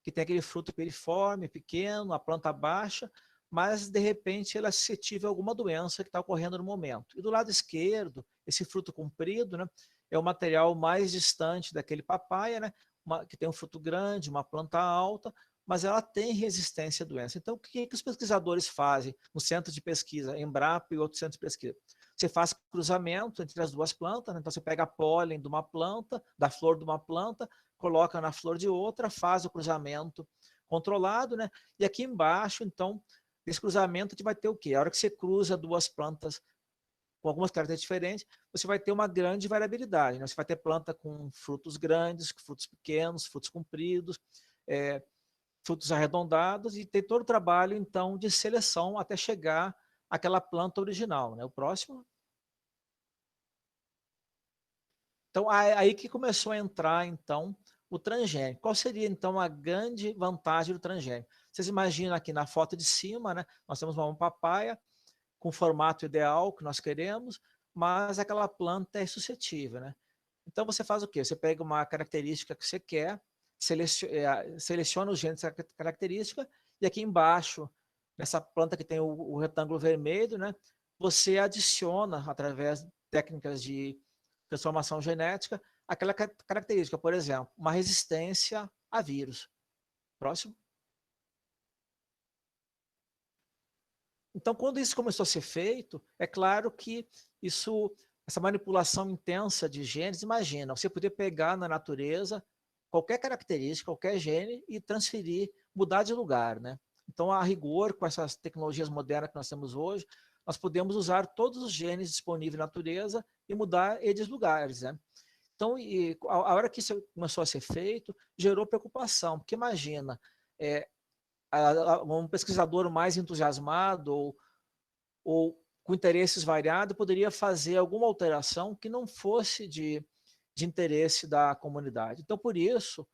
Que tem aquele fruto piriforme, pequeno, a planta baixa, mas de repente ela é suscetível a alguma doença que está ocorrendo no momento. E do lado esquerdo, esse fruto comprido, né, é o material mais distante daquele papaya, né, que tem um fruto grande, uma planta alta, mas ela tem resistência à doença. Então, o que os pesquisadores fazem no centro de pesquisa, Embrapa e outros centros de pesquisa? Você faz cruzamento entre as duas plantas, né? Então você pega pólen de uma planta, da flor de uma planta, coloca na flor de outra, faz o cruzamento controlado, né? E aqui embaixo, então, nesse cruzamento, a gente vai ter o quê? A hora que você cruza duas plantas com algumas características diferentes, você vai ter uma grande variabilidade, né? Você vai ter planta com frutos grandes, frutos pequenos, frutos compridos, frutos arredondados, e tem todo o trabalho, então, de seleção até chegar àquela planta original, né? O próximo. Então, aí que começou a entrar, então, o transgênico. Qual seria, então, a grande vantagem do transgênico? Vocês imaginam aqui na foto de cima, né? Nós temos uma papaya com o formato ideal que nós queremos, mas aquela planta é suscetível, né? Então, você faz o quê? Você pega uma característica que você quer, seleciona os genes dessa característica, e aqui embaixo, nessa planta que tem o retângulo vermelho, né? Você adiciona, através de técnicas de transformação genética, aquela característica, por exemplo, uma resistência a vírus. Próximo. Então, quando isso começou a ser feito, é claro que essa manipulação intensa de genes, imagina, você poder pegar na natureza qualquer característica, qualquer gene e transferir, mudar de lugar, né? Então, a rigor, com essas tecnologias modernas que nós temos hoje, nós podemos usar todos os genes disponíveis na natureza e mudar eles de lugares, né? Então, a hora que isso começou a ser feito, gerou preocupação, porque imagina, um pesquisador mais entusiasmado ou com interesses variados poderia fazer alguma alteração que não fosse de interesse da comunidade. Então, por isso,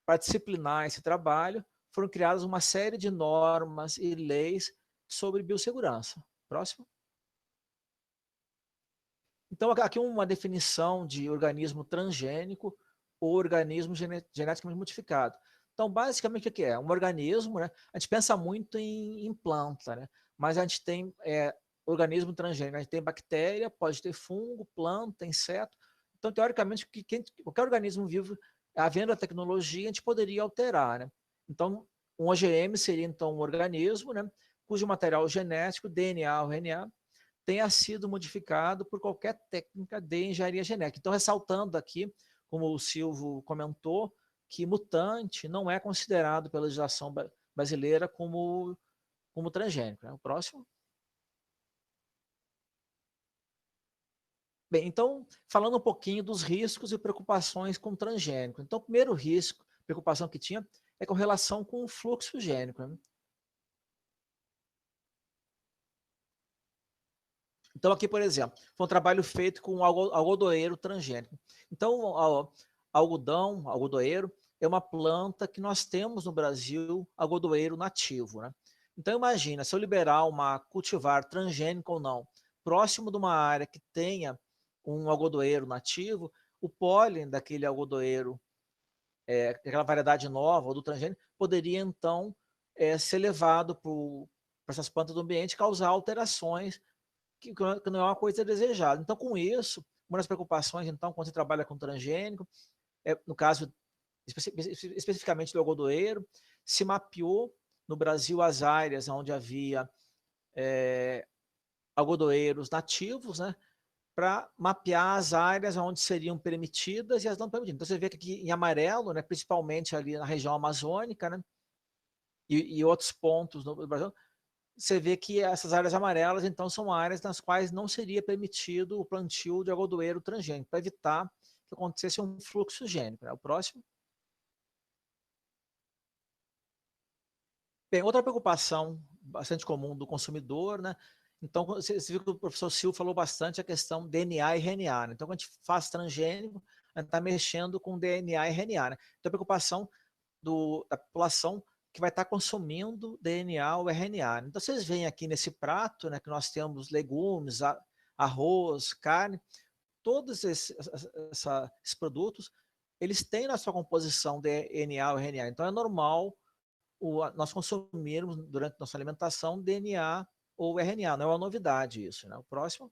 para disciplinar esse trabalho, foram criadas uma série de normas e leis sobre biossegurança. Próximo. Então, aqui uma definição de organismo transgênico ou organismo geneticamente modificado. Então, basicamente, o que é? Um organismo, né? A gente pensa muito em planta, né? Mas a gente tem organismo transgênico. A gente tem bactéria, pode ter fungo, planta, inseto. Então, teoricamente, qualquer organismo vivo, havendo a tecnologia, a gente poderia alterar, né? Então, um OGM seria, então, um organismo, né, cujo material genético, DNA ou RNA, tenha sido modificado por qualquer técnica de engenharia genética. Então, ressaltando aqui, como o Silvio comentou, que mutante não é considerado pela legislação brasileira como transgênico. Né? O próximo. Bem, então, falando um pouquinho dos riscos e preocupações com transgênico. Então, o primeiro risco, preocupação que tinha, é com relação com o fluxo gênico. Né? Então, aqui, por exemplo, foi um trabalho feito com algodoeiro transgênico. Então, o algodoeiro, é uma planta que nós temos no Brasil, algodoeiro nativo. Né? Então, imagina, se eu liberar uma cultivar transgênica ou não, próximo de uma área que tenha um algodoeiro nativo, o pólen daquele algodoeiro, aquela variedade nova, ou do transgênico, poderia, então, ser levado para essas plantas do ambiente e causar alterações que não é uma coisa desejada. Então, com isso, uma das preocupações, então, quando você trabalha com transgênico, no caso especificamente do algodoeiro, se mapeou no Brasil as áreas onde havia algodoeiros nativos, né, para mapear as áreas onde seriam permitidas e as não permitidas. Então, você vê que aqui em amarelo, né, principalmente ali na região amazônica, né, e outros pontos no Brasil, você vê que essas áreas amarelas, então, são áreas nas quais não seria permitido o plantio de algodoeiro transgênico, para evitar que acontecesse um fluxo gênico. Né? O próximo. Bem, outra preocupação bastante comum do consumidor, né? Então, você viu que o professor Silvio falou bastante a questão DNA e RNA. Né? Então, quando a gente faz transgênico, a gente está mexendo com DNA e RNA. Né? Então, a preocupação da população que vai estar consumindo DNA ou RNA. Então, vocês veem aqui nesse prato, né, que nós temos legumes, arroz, carne, todos esses produtos, eles têm na sua composição DNA ou RNA. Então, é normal nós consumirmos durante nossa alimentação DNA ou RNA. Não é uma novidade isso. Né? O próximo.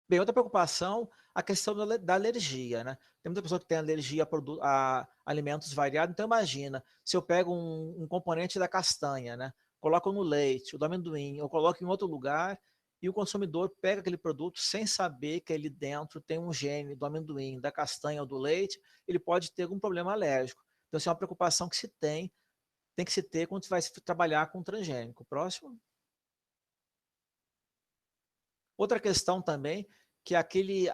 Bem, outra preocupação, a questão da alergia, né? Tem muita pessoa que tem alergia a alimentos variados, então imagina, se eu pego um componente da castanha, né? Coloco no leite, o do amendoim, eu coloco em outro lugar, e o consumidor pega aquele produto sem saber que ali dentro tem um gene do amendoim, da castanha ou do leite, ele pode ter algum problema alérgico. Então, essa é uma preocupação que tem que se ter quando você vai trabalhar com transgênico. Próximo. Outra questão também, que aquele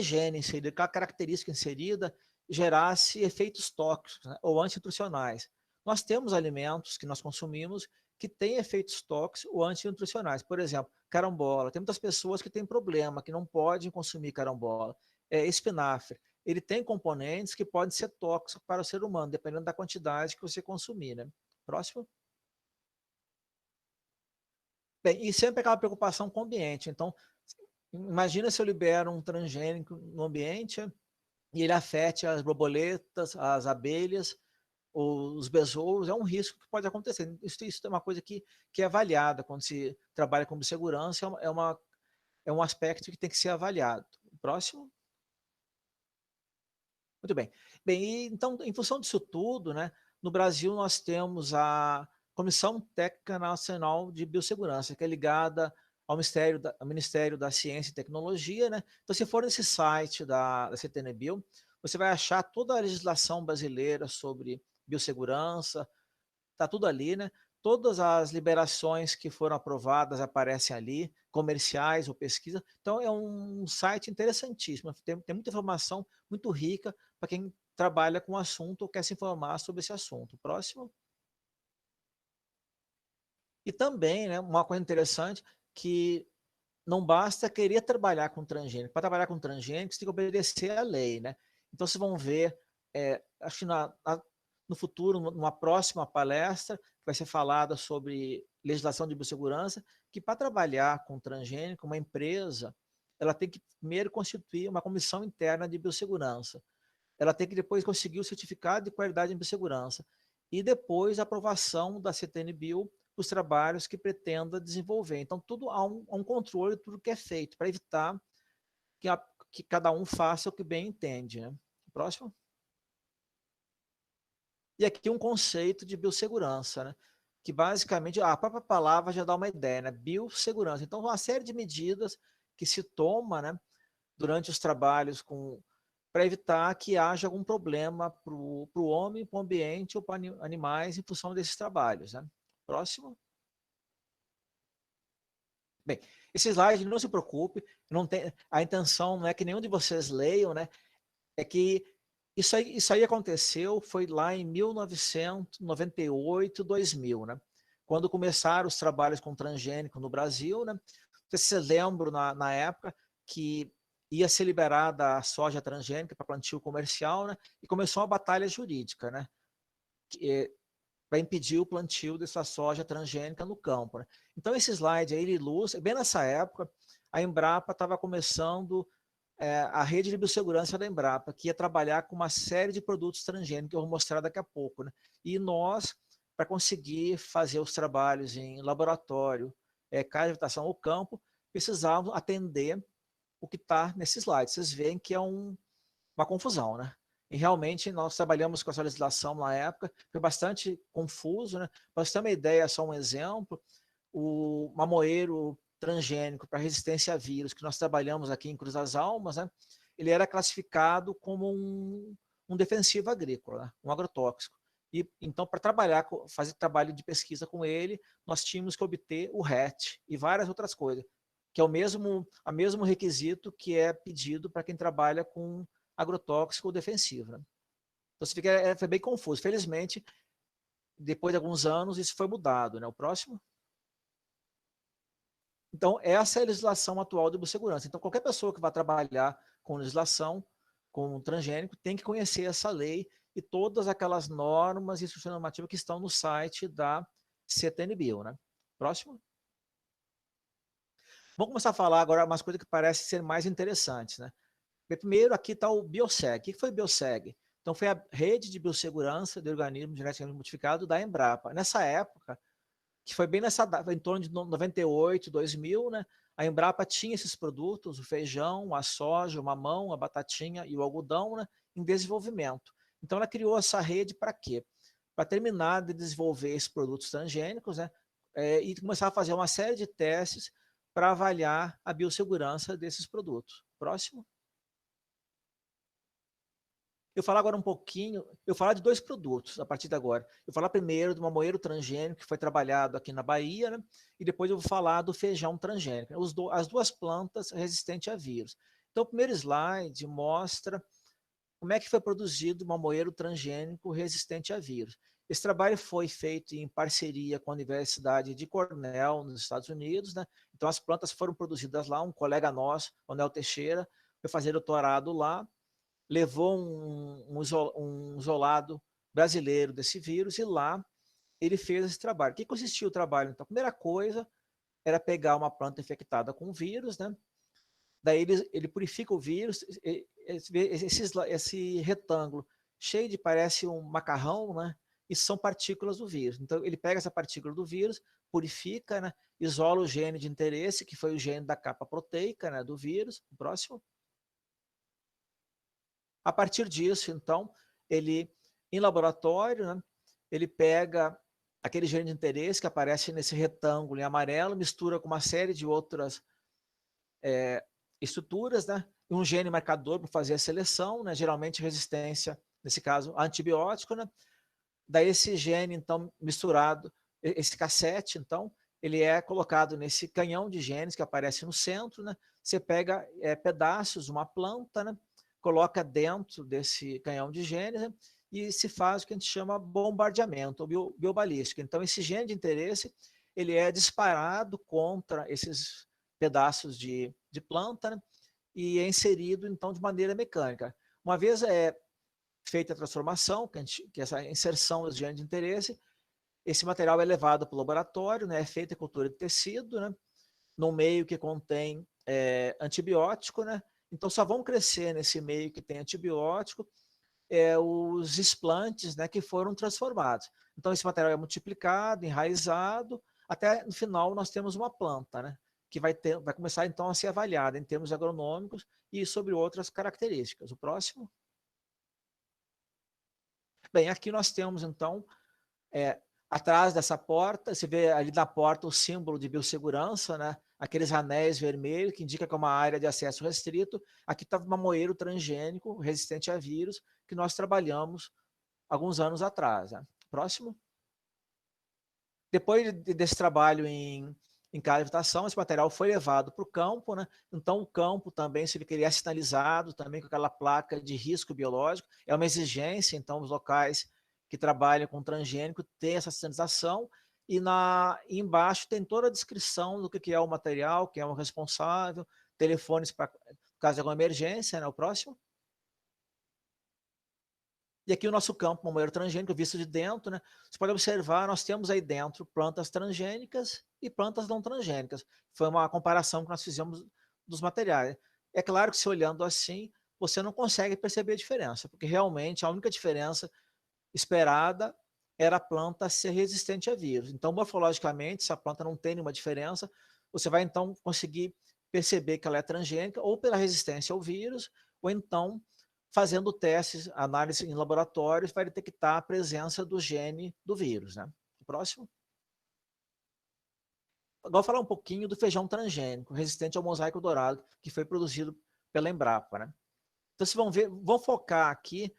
gene inserido, aquela característica inserida, gerasse efeitos tóxicos, né, ou antinutricionais. Nós temos alimentos que nós consumimos que têm efeitos tóxicos ou antinutricionais. Por exemplo, carambola. Tem muitas pessoas que têm problema, que não podem consumir carambola. Espinafre. Ele tem componentes que podem ser tóxicos para o ser humano, dependendo da quantidade que você consumir. Né? Próximo. Bem, e sempre aquela preocupação com o ambiente. Então, imagina se eu libero um transgênico no ambiente e ele afete as borboletas, as abelhas, os besouros, é um risco que pode acontecer. Isso é uma coisa que é avaliada quando se trabalha com biossegurança, é um aspecto que tem que ser avaliado. Próximo. Muito bem. Bem, então, em função disso tudo, né, no Brasil nós temos a Comissão Técnica Nacional de Biossegurança, que é ligada ao Ministério da Ciência e Tecnologia. Né? Então, se for nesse site da CTN-Bio, você vai achar toda a legislação brasileira sobre biossegurança, está tudo ali, né? Todas as liberações que foram aprovadas aparecem ali, comerciais ou pesquisa. Então, é um site interessantíssimo. Tem muita informação muito rica para quem trabalha com o assunto ou quer se informar sobre esse assunto. Próximo. E também, né, uma coisa interessante, que não basta querer trabalhar com transgênico. Para trabalhar com transgênico, você tem que obedecer à lei. Né? Então, vocês vão ver, acho que no futuro, numa próxima palestra, que vai ser falada sobre legislação de biossegurança, que para trabalhar com transgênico, uma empresa, ela tem que primeiro constituir uma comissão interna de biossegurança. Ela tem que depois conseguir o certificado de qualidade em biossegurança. E depois a aprovação da CTN-Bio os trabalhos que pretenda desenvolver. Então, tudo há um controle de tudo que é feito, para evitar que cada um faça o que bem entende. Né? Próximo. E aqui um conceito de biossegurança, né? Que basicamente, a própria palavra já dá uma ideia, né? Biossegurança. Então, uma série de medidas que se toma, né, durante os trabalhos para evitar que haja algum problema para o homem, para o ambiente ou para animais em função desses trabalhos. Né? Próximo. Bem, esse slide, não se preocupe, não tem, a intenção não é que nenhum de vocês leiam, né? É que isso aí aconteceu, foi lá em 1998, 2000, né? Quando começaram os trabalhos com transgênico no Brasil, né? Não sei se vocês lembram na época que ia ser liberada a soja transgênica para plantio comercial, né? E começou uma batalha jurídica, né? Para impedir o plantio dessa soja transgênica no campo. Né? Então, esse slide aí, ele ilustra, bem nessa época, a Embrapa estava começando a rede de biossegurança da Embrapa, que ia trabalhar com uma série de produtos transgênicos, que eu vou mostrar daqui a pouco. Né? E nós, para conseguir fazer os trabalhos em laboratório, casa de habitação ou campo, precisávamos atender o que está nesse slide. Vocês veem que é uma confusão, né? E realmente nós trabalhamos com essa legislação na época, foi bastante confuso, né? Para você ter uma ideia, só um exemplo, o mamoeiro transgênico para resistência a vírus que nós trabalhamos aqui em Cruz das Almas, né? Ele era classificado como um defensivo agrícola, né? Um agrotóxico. E então, para fazer trabalho de pesquisa com ele, nós tínhamos que obter o RET e várias outras coisas, que é o mesmo requisito que é pedido para quem trabalha com agrotóxico ou defensivo. Né? Então, foi bem confuso. Felizmente, depois de alguns anos, isso foi mudado. Né? O próximo. Então, essa é a legislação atual de biossegurança. Então, qualquer pessoa que vai trabalhar com legislação, com transgênico, tem que conhecer essa lei e todas aquelas normas e instruções normativas que estão no site da CTNBio. Né? Próximo. Vamos começar a falar agora umas coisas que parecem ser mais interessantes. Né? Primeiro, aqui está o Bioseg. O que foi o Bioseg? Então, foi a rede de biossegurança de organismos geneticamente modificados da Embrapa. Nessa época, que foi bem nessa data, em torno de 98, 2000, né? A Embrapa tinha esses produtos, o feijão, a soja, o mamão, a batatinha e o algodão, né? Em desenvolvimento. Então, ela criou essa rede para quê? Para terminar de desenvolver esses produtos transgênicos, né? E começar a fazer uma série de testes para avaliar a biossegurança desses produtos. Próximo. Eu falar agora um pouquinho, eu falar de dois produtos a partir de agora. Eu falar primeiro do mamoeiro transgênico, que foi trabalhado aqui na Bahia, né? E depois eu vou falar do feijão transgênico, as duas plantas resistentes a vírus. Então, o primeiro slide mostra como é que foi produzido o mamoeiro transgênico resistente a vírus. Esse trabalho foi feito em parceria com a Universidade de Cornell, nos Estados Unidos, né? Então, as plantas foram produzidas lá, um colega nosso, Onel Teixeira, foi fazer doutorado lá, levou um isolado brasileiro desse vírus e lá ele fez esse trabalho. O que consistia o trabalho? Então, a primeira coisa era pegar uma planta infectada com vírus, né? Daí ele purifica o vírus, esse retângulo cheio de, parece um macarrão, né? Isso são partículas do vírus. Então, ele pega essa partícula do vírus, purifica, né? Isola o gene de interesse, que foi o gene da capa proteica, né? Do vírus. O próximo. A partir disso, então, ele, em laboratório, né, ele pega aquele gene de interesse que aparece nesse retângulo em amarelo, mistura com uma série de outras estruturas, né, e um gene marcador para fazer a seleção, né, geralmente resistência, nesse caso, a antibiótico. Né, daí esse gene, então, misturado, esse cassete, então, ele é colocado nesse canhão de genes que aparece no centro. Né, você pega pedaços de uma planta, né, coloca dentro desse canhão de genes, né, e se faz o que a gente chama bombardeamento ou biobalística. Então, esse gene de interesse ele é disparado contra esses pedaços de planta, né, e é inserido, então, de maneira mecânica. Uma vez feita a transformação, que é essa inserção dos genes de interesse, esse material é levado para o laboratório, né, é feita a cultura de tecido, né, num meio que contém antibiótico, né, então só vão crescer nesse meio que tem antibiótico os explantes, né, que foram transformados. Então, esse material é multiplicado, enraizado, até no final nós temos uma planta, né, que vai começar então a ser avaliada em termos agronômicos e sobre outras características. O próximo. Bem, aqui nós temos então, atrás dessa porta, você vê ali na porta o símbolo de biossegurança, né, aqueles anéis vermelhos que indica que é uma área de acesso restrito. Aqui está um mamoeiro transgênico resistente a vírus que nós trabalhamos alguns anos atrás. Né? Próximo. Depois desse trabalho em cavitação, esse material foi levado para o campo, né? Então o campo também, se ele queria sinalizado também com aquela placa de risco biológico, é uma exigência, então os locais que trabalham com transgênico têm essa sinalização, e embaixo tem toda a descrição do que é o material, quem é o responsável, telefones para caso de alguma emergência, né? O próximo. E aqui o nosso campo mamoeiro transgênico, visto de dentro, né? Você pode observar, nós temos aí dentro plantas transgênicas e plantas não transgênicas. Foi uma comparação que nós fizemos dos materiais. É claro que se olhando assim, você não consegue perceber a diferença, porque realmente a única diferença esperada era a planta ser resistente a vírus. Então, morfologicamente, se a planta não tem nenhuma diferença, você vai então conseguir perceber que ela é transgênica ou pela resistência ao vírus, ou então fazendo testes, análise em laboratórios, vai detectar a presença do gene do vírus. Né? Próximo. Agora, vou falar um pouquinho do feijão transgênico, resistente ao mosaico dourado, que foi produzido pela Embrapa. Né? Então, vocês vão ver, vou focar aqui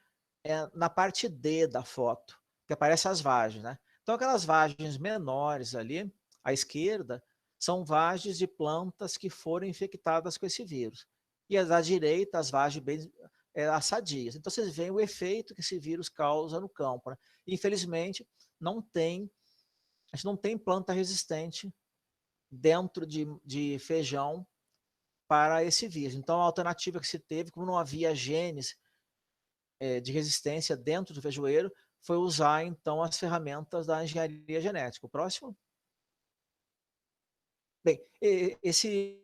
na parte D da foto, que aparece as vagens. Né? Então, aquelas vagens menores ali, à esquerda, são vagens de plantas que foram infectadas com esse vírus. E à direita, as vagens bem assadias. Então, vocês veem o efeito que esse vírus causa no campo. Né? Infelizmente, a gente não tem planta resistente dentro de feijão para esse vírus. Então, a alternativa que se teve, como não havia genes de resistência dentro do feijoeiro, foi usar, então, as ferramentas da engenharia genética. O próximo? Bem, esse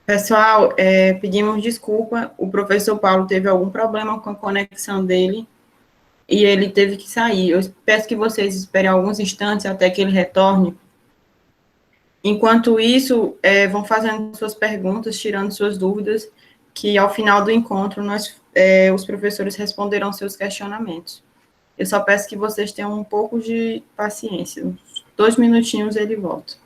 Pessoal, pedimos desculpa, o professor Paulo teve algum problema com a conexão dele e ele teve que sair. Eu peço que vocês esperem alguns instantes até que ele retorne. Enquanto isso, vão fazendo suas perguntas, tirando suas dúvidas, que ao final do encontro os professores responderão seus questionamentos. Eu só peço que vocês tenham um pouco de paciência. Uns 2 minutinhos ele volta.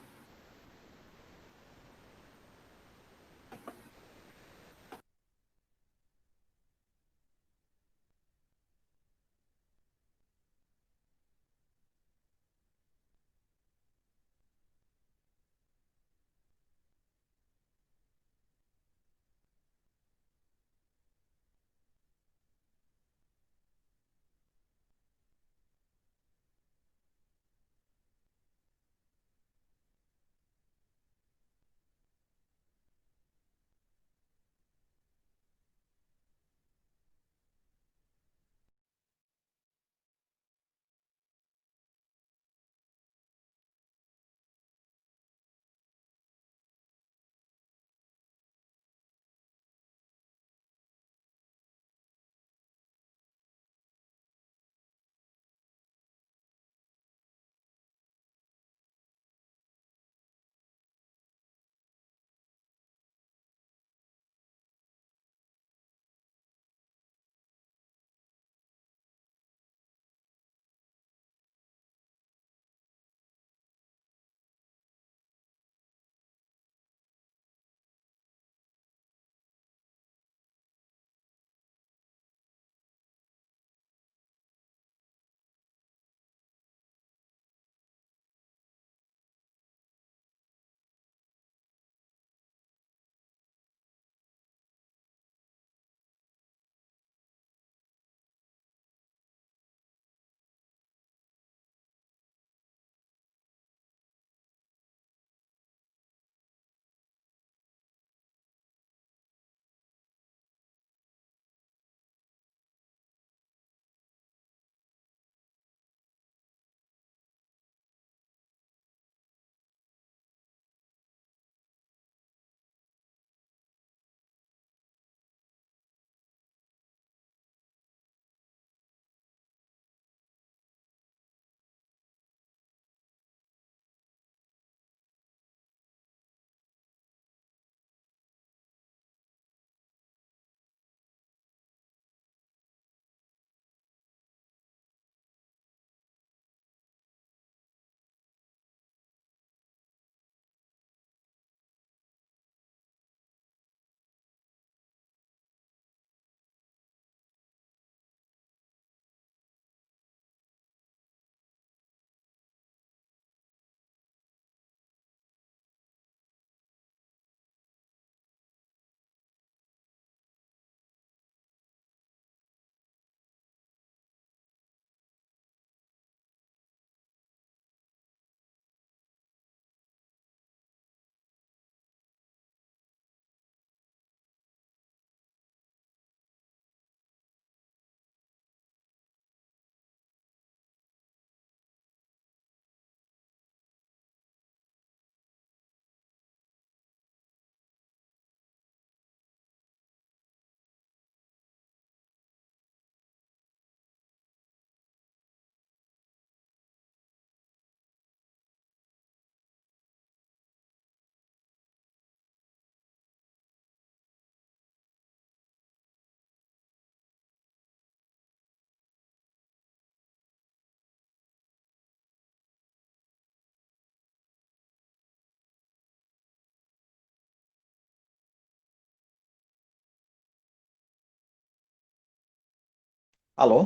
Alô?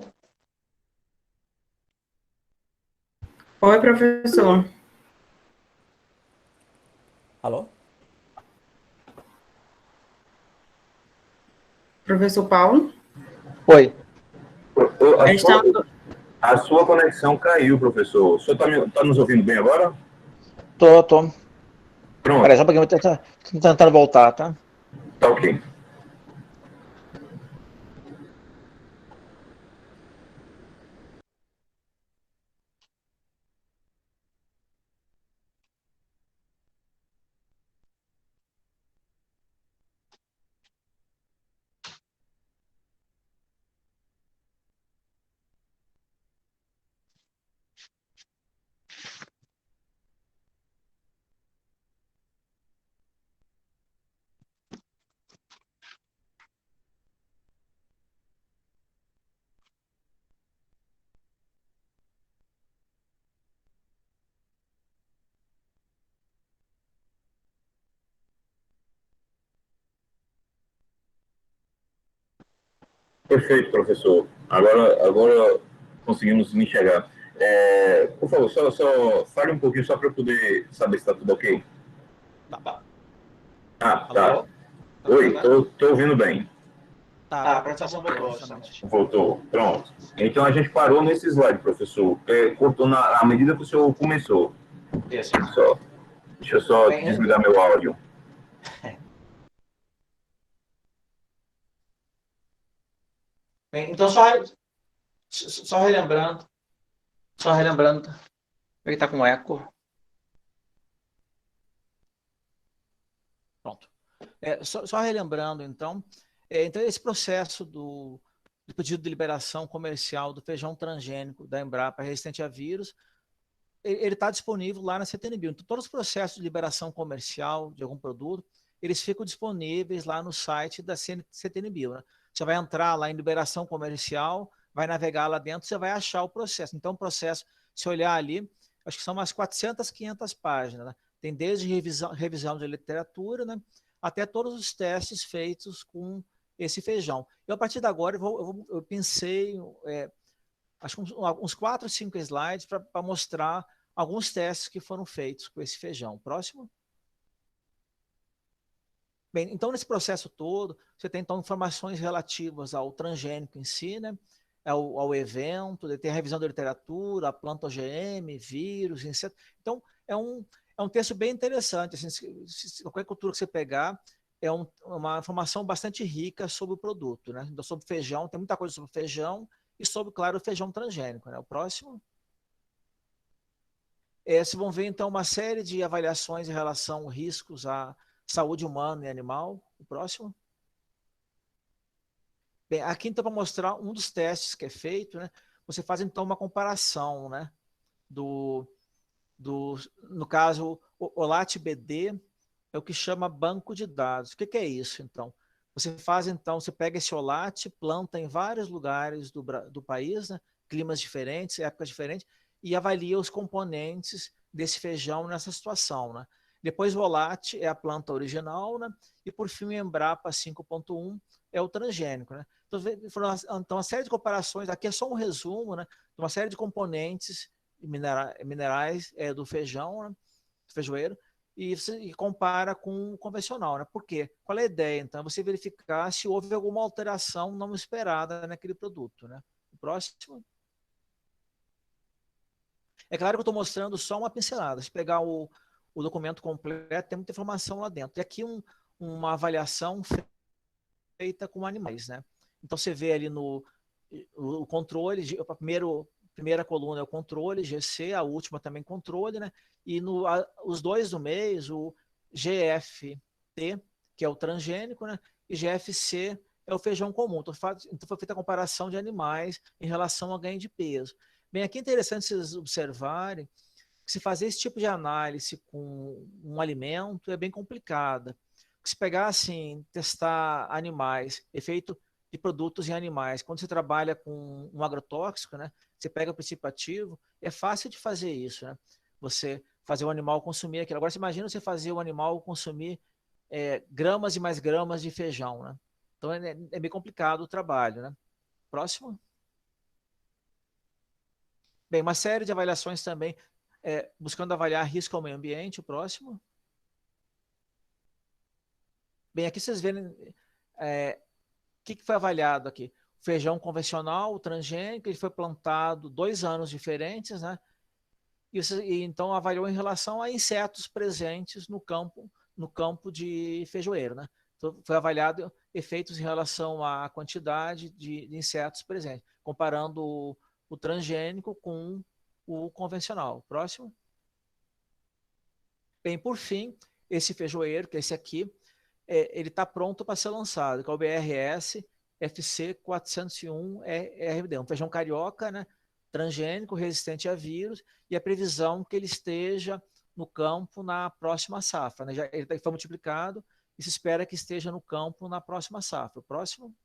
Oi, professor. Alô? Professor Paulo? Oi. A Estamos... sua, a sua conexão caiu, professor. O senhor está nos ouvindo bem agora? Tô. Peraí, Pronto, só um pouquinho, tô tentando voltar, tá? tá ok. Perfeito, professor. Agora conseguimos me enxergar. Por favor, só fale um pouquinho só para eu poder saber se está tudo ok. Tá. Ah, tá. Alô? Tá me ouvindo Oi, agora? tô ouvindo bem. Tá, a apresentação voltou, justamente. Voltou. Pronto. Então a gente parou nesse slide, professor. Cortou na medida que o senhor começou. Isso. Só. Deixa eu só Bem, desligar meu áudio. então só relembrando, ele está com eco. Pronto. Só relembrando, então, então esse processo do pedido de liberação comercial do feijão transgênico da Embrapa resistente a vírus, ele está disponível lá na CTNBio. Então, todos os processos de liberação comercial de algum produto, eles ficam disponíveis lá no site da CTNBio. Né? Você vai entrar lá em liberação comercial, vai navegar lá dentro, você vai achar o processo. Então, o processo, se olhar ali, acho que são umas 400, 500 páginas. Né? Tem desde revisão de literatura, né? Até todos os testes feitos com esse feijão. Eu, a partir de agora, eu pensei acho que uns 4 ou 5 slides para mostrar alguns testes que foram feitos com esse feijão. Próximo. Bem, então nesse processo todo, você tem então informações relativas ao transgênico em si, né? Ao evento, tem a revisão da literatura, a planta OGM, vírus, inseto. Então, é um texto bem interessante. Assim, qualquer cultura que você pegar, uma informação bastante rica sobre o produto, né? Então, sobre feijão, tem muita coisa sobre feijão, e sobre, claro, o feijão transgênico. Né? O próximo. Vocês vão ver, então, uma série de avaliações em relação a riscos à saúde humana e animal. O próximo. Bem, aqui, então, para mostrar um dos testes que é feito, né? Você faz, então, uma comparação, né? No caso, o OLAT-BD é o que chama banco de dados. O que é isso, então? Você faz, então, você pega esse OLAT, planta em vários lugares do país, né? Climas diferentes, épocas diferentes, e avalia os componentes desse feijão nessa situação, né? Depois o OLAT é a planta original, né? E por fim o Embrapa 5.1 é o transgênico, né? Então, uma série de comparações, aqui é só um resumo, né? De uma série de componentes minerais do feijão, né? Do feijoeiro, e compara com o convencional, né? Por quê? Qual é a ideia? Então, é você verificar se houve alguma alteração não esperada naquele produto, né? O próximo. É claro que eu estou mostrando só uma pincelada. Se pegar o documento completo, tem muita informação lá dentro. E aqui uma avaliação feita com animais, né? Então, você vê ali o controle, primeira coluna é o controle, GC, a última também controle, né? E os dois do mês, o GFT, que é o transgênico, né? E GFC é o feijão comum. Então foi feita a comparação de animais em relação ao ganho de peso. Bem, aqui é interessante vocês observarem que se fazer esse tipo de análise com um alimento é bem complicada. Se pegar assim, testar animais, efeito de produtos em animais, quando você trabalha com um agrotóxico, né? Você pega o princípio ativo, é fácil de fazer isso, né? Você fazer o animal consumir aquilo. Agora, você imagina você fazer o animal consumir gramas e mais gramas de feijão, né? Então, é bem complicado o trabalho, né? Próximo. Bem, uma série de avaliações também, buscando avaliar risco ao meio ambiente. O próximo. Bem, aqui vocês verem o que foi avaliado aqui. O feijão convencional, o transgênico, ele foi plantado 2 anos diferentes, né? E então avaliou em relação a insetos presentes no campo de feijoeiro, né? Então, foi avaliado efeitos em relação à quantidade de insetos presentes, comparando o transgênico com o convencional. Próximo. Bem, por fim, esse feijoeiro, que é esse aqui, ele está pronto para ser lançado, que é o BRS FC 401 RD, um feijão carioca, né? Transgênico, resistente a vírus, e a previsão que ele esteja no campo na próxima safra, né? Ele foi multiplicado e se espera que esteja no campo na próxima safra. O próximo.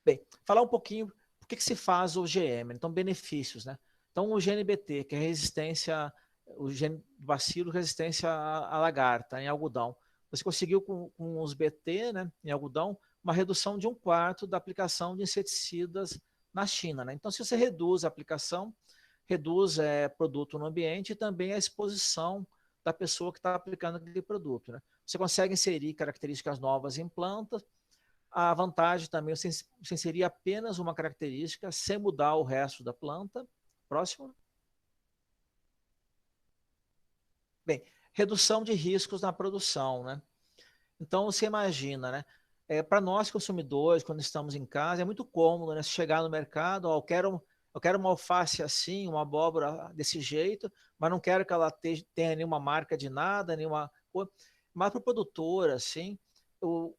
Bem, falar um pouquinho por que se faz o GM, então benefícios, né? Então o GNBT, que é resistência, o gene do bacilo resistência à lagarta em algodão. Você conseguiu com os BT, né, em algodão, uma redução de 1/4 da aplicação de inseticidas na China, né? Então se você reduz a aplicação, reduz produto no ambiente e também a exposição da pessoa que está aplicando aquele produto, né? Você consegue inserir características novas em plantas. A vantagem também, você inserir apenas uma característica sem mudar o resto da planta. Próximo. Bem, redução de riscos na produção, né? Então, você imagina, né? Para nós consumidores, quando estamos em casa, é muito cômodo, né? Chegar no mercado, ó, eu quero uma alface assim, uma abóbora desse jeito, mas não quero que ela tenha nenhuma marca de nada, nenhuma coisa. Mas para o produtor, assim, o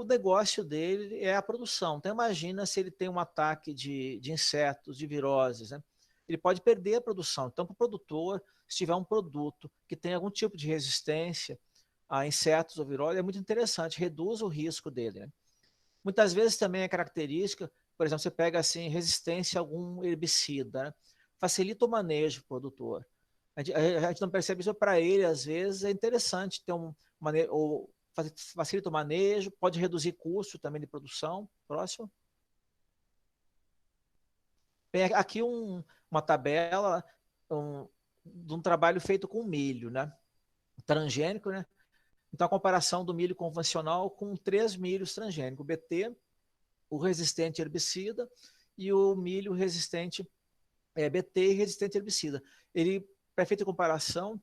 negócio dele é a produção. Então, imagina se ele tem um ataque de insetos, de viroses, né? Ele pode perder a produção. Então, para o produtor, se tiver um produto que tem algum tipo de resistência a insetos ou viroses, é muito interessante, reduz o risco dele, né? Muitas vezes também é característica, por exemplo, você pega assim, resistência a algum herbicida, né? Facilita o manejo do produtor. A gente não percebe isso, para ele, às vezes, é interessante ter um manejo, ou facilita o manejo, pode reduzir custo também de produção. Próximo. Bem, aqui uma tabela de um trabalho feito com milho, né? Transgênico, né? Então, a comparação do milho convencional com 3 milhos transgênicos, o BT, o resistente herbicida e o milho resistente BT e resistente herbicida. Ele, para efeito de comparação,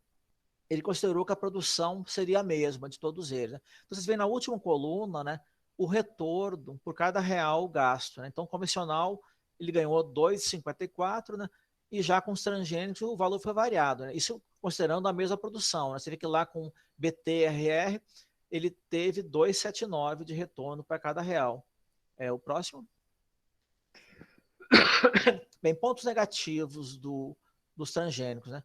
ele considerou que a produção seria a mesma de todos eles, né? Então, vocês veem na última coluna, né, o retorno por cada real gasto, né? Então, convencional, ele ganhou 2,54, né? E já com os transgênicos, o valor foi variado, né? Isso considerando a mesma produção, né? Você vê que lá com BTRR, ele teve 2,79 de retorno para cada real. O próximo. Bem, pontos negativos dos transgênicos, né?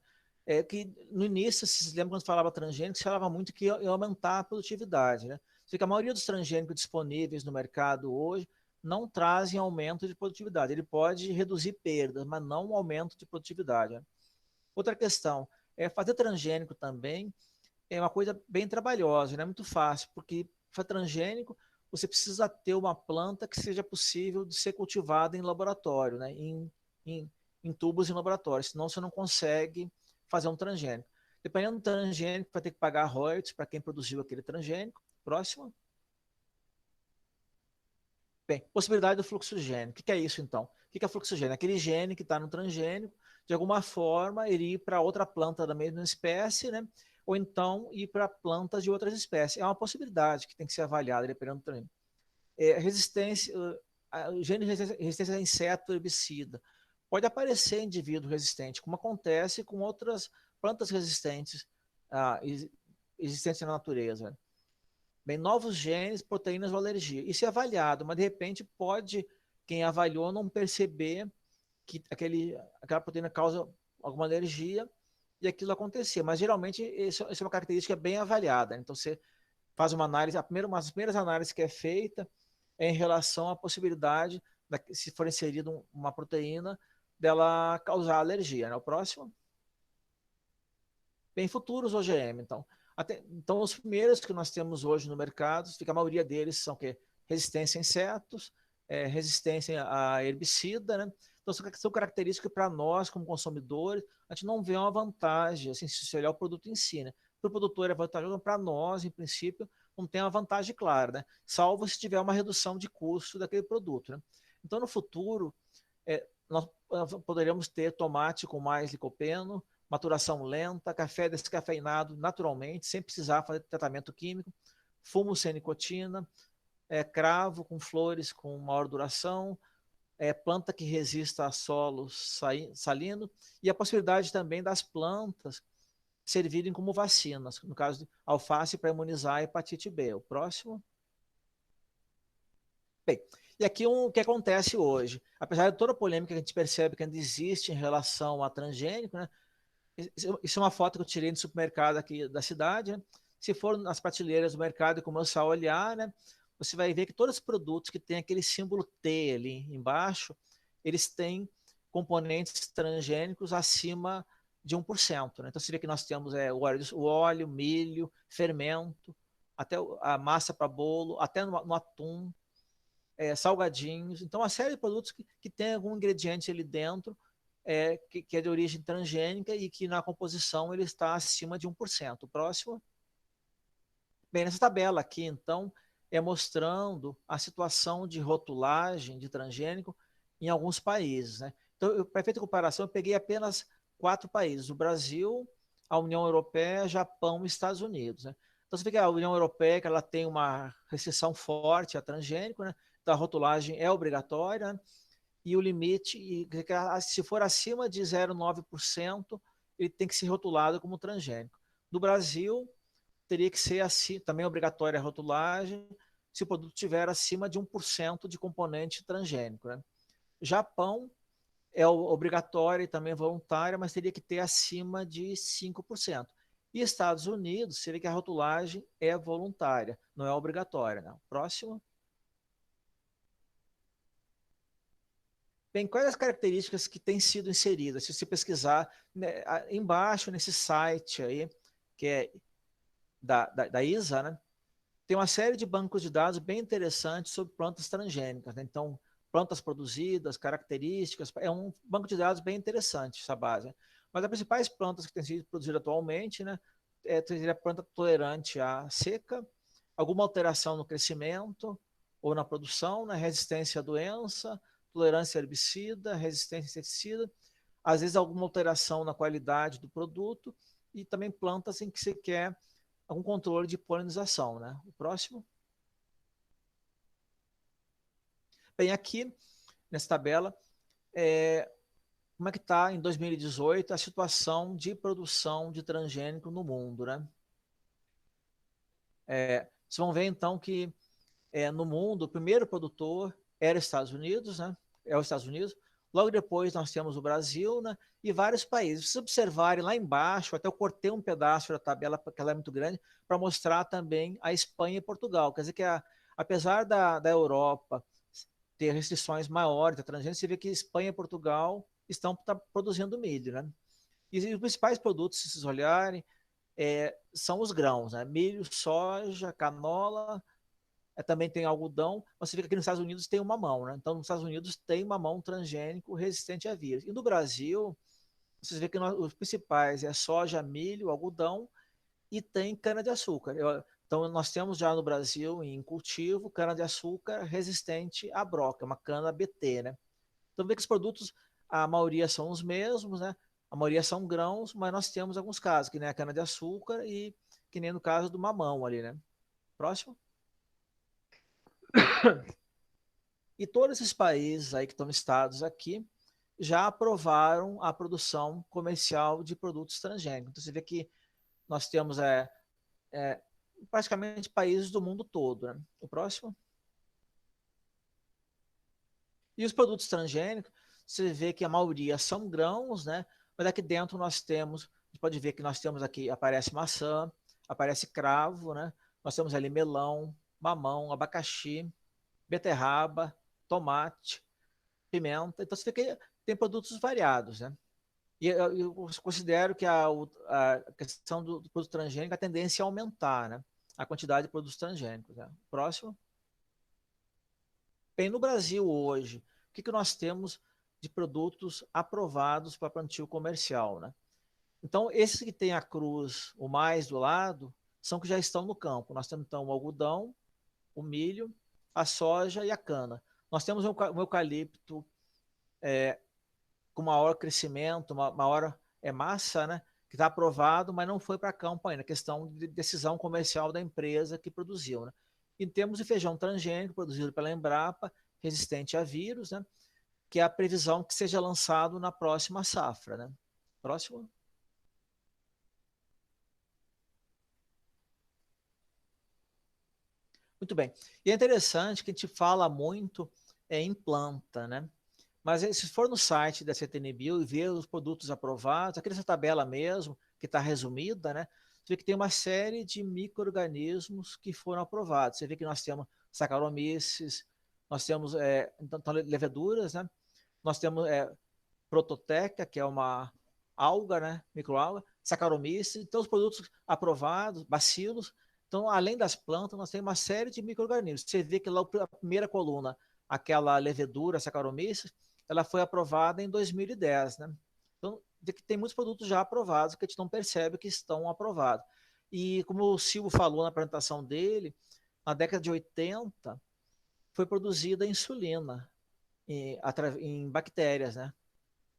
Que no início, se lembra quando falava transgênico, se falava muito que ia aumentar a produtividade, né? Só que a maioria dos transgênicos disponíveis no mercado hoje não trazem aumento de produtividade. Ele pode reduzir perdas, mas não um aumento de produtividade, né? Outra questão, fazer transgênico também é uma coisa bem trabalhosa, não é muito fácil, porque para transgênico você precisa ter uma planta que seja possível de ser cultivada em laboratório, né? Em tubos em laboratório, senão você não consegue fazer um transgênico. Dependendo do transgênico, vai ter que pagar royalties para quem produziu aquele transgênico. Próximo. Bem, possibilidade do fluxo gênico. O que é isso, então? O que é fluxo gênico? Aquele gene que está no transgênico, de alguma forma, ele ir para outra planta da mesma espécie, né? Ou então ir para plantas de outras espécies. É uma possibilidade que tem que ser avaliada, dependendo do transgênico. Resistência, o gene de resistência a inseto herbicida. Pode aparecer indivíduo resistente, como acontece com outras plantas resistentes, existentes na natureza. Bem, novos genes, proteínas ou alergia. Isso é avaliado, mas de repente pode, quem avaliou, não perceber que aquela proteína causa alguma alergia e aquilo acontecer. Mas geralmente isso é uma característica bem avaliada. Então você faz uma análise, uma das primeiras análises que é feita é em relação à possibilidade, se for inserida uma proteína, dela causar alergia, né? O próximo. Bem, futuros OGM, então. Então, os primeiros que nós temos hoje no mercado, a maioria deles são resistência a insetos, resistência a herbicida, né? Então, são características que, para nós, como consumidores, a gente não vê uma vantagem, assim, se você olhar o produto em si, né? Para o produtor é vantajoso, para nós, em princípio, não tem uma vantagem clara, né? Salvo se tiver uma redução de custo daquele produto, né? Então, no futuro, nós poderíamos ter tomate com mais licopeno, maturação lenta, café descafeinado naturalmente, sem precisar fazer tratamento químico, fumo sem nicotina, cravo com flores com maior duração, planta que resista a solo salino, e a possibilidade também das plantas servirem como vacinas, no caso de alface para imunizar a hepatite B. O próximo. Bem, e aqui o que acontece hoje? Apesar de toda a polêmica que a gente percebe que ainda existe em relação a transgênico, né? Isso é uma foto que eu tirei no supermercado aqui da cidade, né? Se for nas prateleiras do mercado e começar a olhar, né, você vai ver que todos os produtos que têm aquele símbolo T ali embaixo, eles têm componentes transgênicos acima de 1%. Né? Então você vê que nós temos o óleo, milho, fermento, até a massa para bolo, até no atum, salgadinhos. Então, uma série de produtos que tem algum ingrediente ali dentro que é de origem transgênica e que na composição ele está acima de 1%. O próximo. Bem, nessa tabela aqui, então, mostrando a situação de rotulagem de transgênico em alguns países. Né? Então, para efeito de comparação, eu peguei apenas 4 países: o Brasil, a União Europeia, Japão e Estados Unidos. Né? Então, você vê que a União Europeia que ela tem uma restrição forte a transgênico, né? Então, a rotulagem é obrigatória, né? E o limite, se for acima de 0,9%, ele tem que ser rotulado como transgênico. No Brasil, teria que ser assim, também obrigatória a rotulagem, se o produto tiver acima de 1% de componente transgênico. Né? Japão é obrigatória e também voluntária, mas teria que ter acima de 5%. E Estados Unidos, seria que a rotulagem é voluntária, não é obrigatória. Não. Próximo. Bem, quais as características que têm sido inseridas? Se você pesquisar, né, embaixo nesse site aí, que é da ISA, né, tem uma série de bancos de dados bem interessantes sobre plantas transgênicas. Né? Então, plantas produzidas, características, é um banco de dados bem interessante essa base. Né? Mas as principais plantas que têm sido produzidas atualmente, né, seria a planta tolerante à seca, alguma alteração no crescimento ou na produção, né, resistência à doença, tolerância a herbicida, resistência a inseticida, às vezes alguma alteração na qualidade do produto e também plantas em que se quer algum controle de polinização. Né? O próximo. Bem, aqui nessa tabela, como é que está em 2018 a situação de produção de transgênico no mundo. Né? Vocês vão ver então que no mundo o primeiro produtor era os Estados Unidos, né? É os Estados Unidos. Logo depois nós temos o Brasil, né? E vários países. Se vocês observarem lá embaixo, até eu cortei um pedaço da tabela, porque ela é muito grande, para mostrar também a Espanha e Portugal. Quer dizer que apesar da Europa ter restrições maiores da transgênica, você vê que Espanha e Portugal estão produzindo milho, né? E os principais produtos, se vocês olharem, são os grãos, né? Milho, soja, canola, também tem algodão. Você vê que aqui nos Estados Unidos tem o mamão, né? Então, nos Estados Unidos tem mamão transgênico resistente a vírus. E no Brasil, vocês vê que os principais soja, milho, algodão e tem cana-de-açúcar. Então, nós temos já no Brasil, em cultivo, cana-de-açúcar resistente à broca, uma cana BT, né? Então, vê que os produtos, a maioria são os mesmos, né? A maioria são grãos, mas nós temos alguns casos, que nem a cana-de-açúcar e que nem no caso do mamão ali, né? Próximo. E todos esses países aí que estão listados aqui já aprovaram a produção comercial de produtos transgênicos. Então, você vê que nós temos praticamente países do mundo todo. Né? O próximo. E os produtos transgênicos, você vê que a maioria são grãos, né? Mas aqui dentro nós temos, a gente pode ver que nós temos aqui, aparece maçã, aparece cravo, né? Nós temos ali melão, mamão, abacaxi, beterraba, tomate, pimenta. Então você vê que tem produtos variados, né? E eu considero que a questão do produto transgênico, a tendência é aumentar, né? A quantidade de produtos transgênicos. Né? Próximo. Bem, no Brasil hoje, o que nós temos de produtos aprovados para plantio comercial, né? Então, esses que têm a cruz, o mais do lado, são que já estão no campo. Nós temos, então, o algodão, o milho, a soja e a cana. Nós temos um eucalipto com maior crescimento, maior massa, né? Que está aprovado, mas não foi para campo ainda, questão de decisão comercial da empresa que produziu, né? E temos o feijão transgênico, produzido pela Embrapa, resistente a vírus, né? Que é a previsão que seja lançado na próxima safra, né? Próximo. Muito bem. E é interessante que a gente fala muito em planta, né? Mas se for no site da CTN-Bio e ver os produtos aprovados, aquela tabela mesmo, que está resumida, né? Você vê que tem uma série de micro-organismos que foram aprovados. Você vê que nós temos Saccharomyces, nós temos então, leveduras, né? Nós temos Prototeca, que é uma alga, né? Microalga, Saccharomyces, então os produtos aprovados, bacilos. Então, além das plantas, nós temos uma série de micro-organismos. Você vê que lá a primeira coluna, aquela levedura, Saccharomyces, ela foi aprovada em 2010, né? Então, tem muitos produtos já aprovados que a gente não percebe que estão aprovados. E como o Silvio falou na apresentação dele, na década de 80 foi produzida insulina em bactérias, né?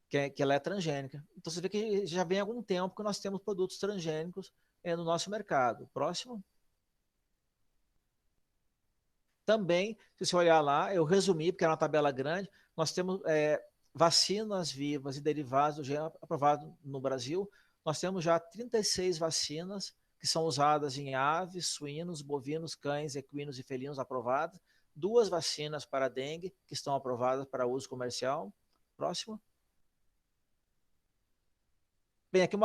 Que ela é transgênica. Então você vê que já vem algum tempo que nós temos produtos transgênicos no nosso mercado. Próximo. Também, se você olhar lá, eu resumi, porque era uma tabela grande, nós temos vacinas vivas e derivados do gene aprovado no Brasil. Nós temos já 36 vacinas que são usadas em aves, suínos, bovinos, cães, equinos e felinos aprovadas. 2 vacinas para dengue que estão aprovadas para uso comercial. Próximo. Bem, aqui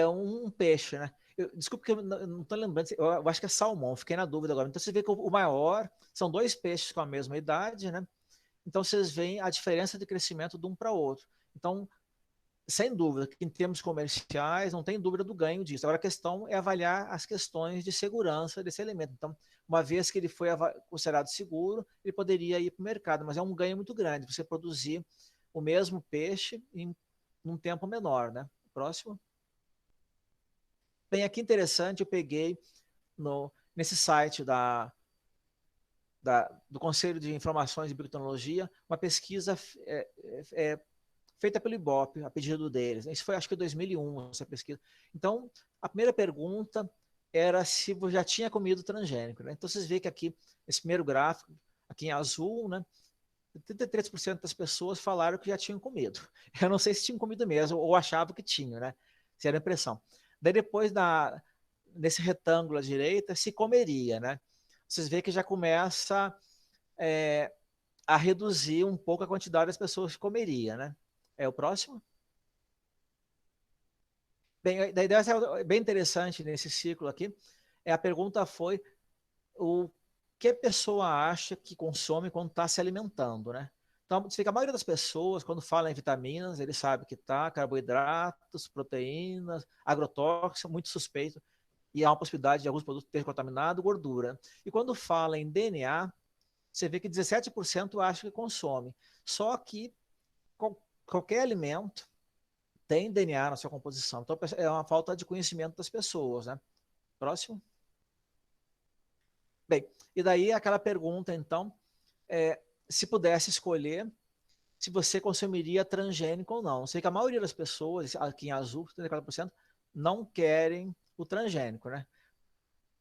um peixe, né? Desculpa que eu não estou lembrando, eu acho que é salmão, fiquei na dúvida agora. Então você vê que o maior são 2 peixes com a mesma idade, né? Então vocês veem a diferença de crescimento de um para outro. Então, sem dúvida, que em termos comerciais, não tem dúvida do ganho disso. Agora a questão é avaliar as questões de segurança desse elemento. Então, uma vez que ele foi considerado seguro, ele poderia ir para o mercado, mas é um ganho muito grande você produzir o mesmo peixe em um tempo menor, né? Próximo. Bem, aqui interessante, eu peguei nesse site do Conselho de Informações e Biotecnologia uma pesquisa feita pelo Ibope, a pedido deles. Isso foi, acho que, em 2001, essa pesquisa. Então, a primeira pergunta era se você já tinha comido transgênico, né? Então, vocês veem que aqui, esse primeiro gráfico, aqui em azul, né? 33% das pessoas falaram que já tinham comido. Eu não sei se tinham comido mesmo ou achavam que tinham, né? Se era a impressão. Daí depois, nesse retângulo à direita, se comeria, né? Vocês veem que já começa a reduzir um pouco a quantidade das pessoas que comeria, né? É o próximo? Bem, a ideia é bem interessante nesse ciclo aqui. A pergunta foi o que a pessoa acha que consome quando está se alimentando, né? Então, você vê que a maioria das pessoas, quando fala em vitaminas, ele sabe que tá carboidratos, proteínas, agrotóxicos, muito suspeito, e há uma possibilidade de alguns produtos terem contaminado gordura. E quando fala em DNA, você vê que 17% acha que consome. Só que qualquer alimento tem DNA na sua composição. Então, é uma falta de conhecimento das pessoas, né? Próximo. Bem, e daí aquela pergunta, então, se pudesse escolher se você consumiria transgênico ou não. Sei que a maioria das pessoas, aqui em azul, 34%, não querem o transgênico, né?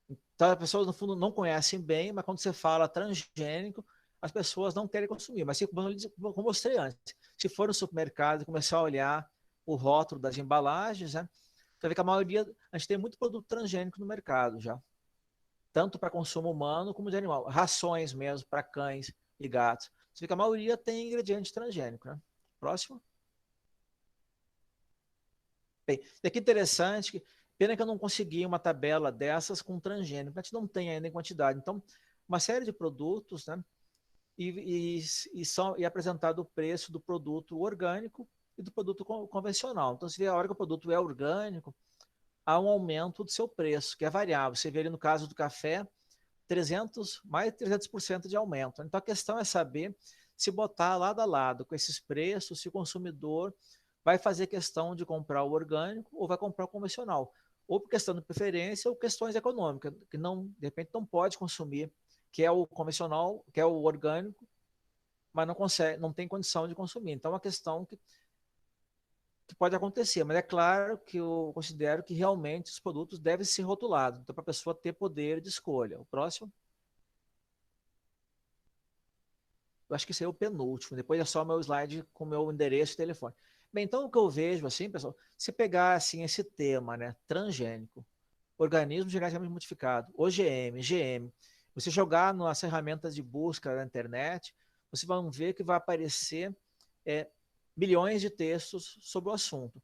Então, as pessoas, no fundo, não conhecem bem, mas quando você fala transgênico, as pessoas não querem consumir. Mas, como eu mostrei antes, se for no supermercado e começar a olhar o rótulo das embalagens, né? Você vai ver que a maioria, a gente tem muito produto transgênico no mercado já. Tanto para consumo humano como de animal. Rações mesmo para cães e gatos. Você vê que a maioria tem ingrediente transgênico, né? Próximo. Bem, e aqui interessante, pena que eu não consegui uma tabela dessas com transgênico, a gente não tem ainda em quantidade. Então, uma série de produtos, né? E apresentado o preço do produto orgânico e do produto convencional. Então, se vê a hora que o produto é orgânico, há um aumento do seu preço, que é variável. Você vê ali no caso do café, mais de 300% de aumento. Então, a questão é saber se botar lado a lado com esses preços, se o consumidor vai fazer questão de comprar o orgânico ou vai comprar o convencional, ou por questão de preferência ou questões econômicas, que não, de repente não pode consumir, que é o convencional, que é o orgânico, mas não consegue, não tem condição de consumir. Então, é uma questão que pode acontecer, mas é claro que eu considero que realmente os produtos devem ser rotulados, então para a pessoa ter poder de escolha. O próximo, eu acho que esse é o penúltimo, depois é só meu slide com meu endereço e telefone. Bem, então o que eu vejo, assim, pessoal, se pegar assim, esse tema, né, transgênico, organismo geneticamente modificado, OGM, GM, você jogar nas ferramentas de busca da internet, você vai ver que vai aparecer milhões de textos sobre o assunto.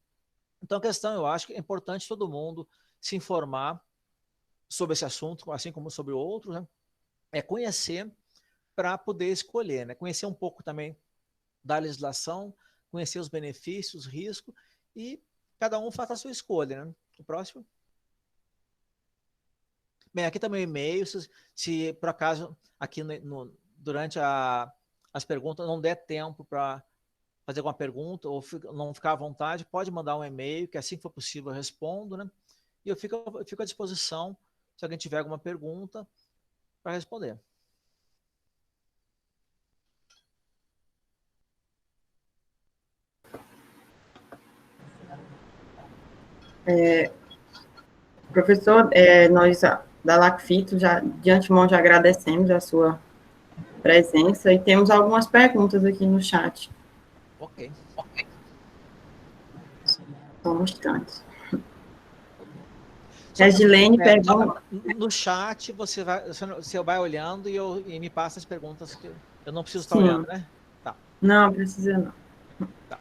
Então, a questão, eu acho que é importante todo mundo se informar sobre esse assunto, assim como sobre outros, né? É conhecer para poder escolher, né? Conhecer um pouco também da legislação, conhecer os benefícios, riscos, e cada um faça a sua escolha, né? O próximo. Bem, aqui também o e-mail, se por acaso aqui durante as perguntas não der tempo para fazer alguma pergunta ou não ficar à vontade, pode mandar um e-mail, que assim que for possível eu respondo, né? E eu fico à disposição se alguém tiver alguma pergunta para responder. Professor, nós da LACFITO, de antemão, já agradecemos a sua presença e temos algumas perguntas aqui no chat. Ok. Só um instante. Regilene pergunta... No chat, você vai olhando e me passa as perguntas que eu não preciso estar Sim. olhando, né? Tá. Não, precisa não. Tá.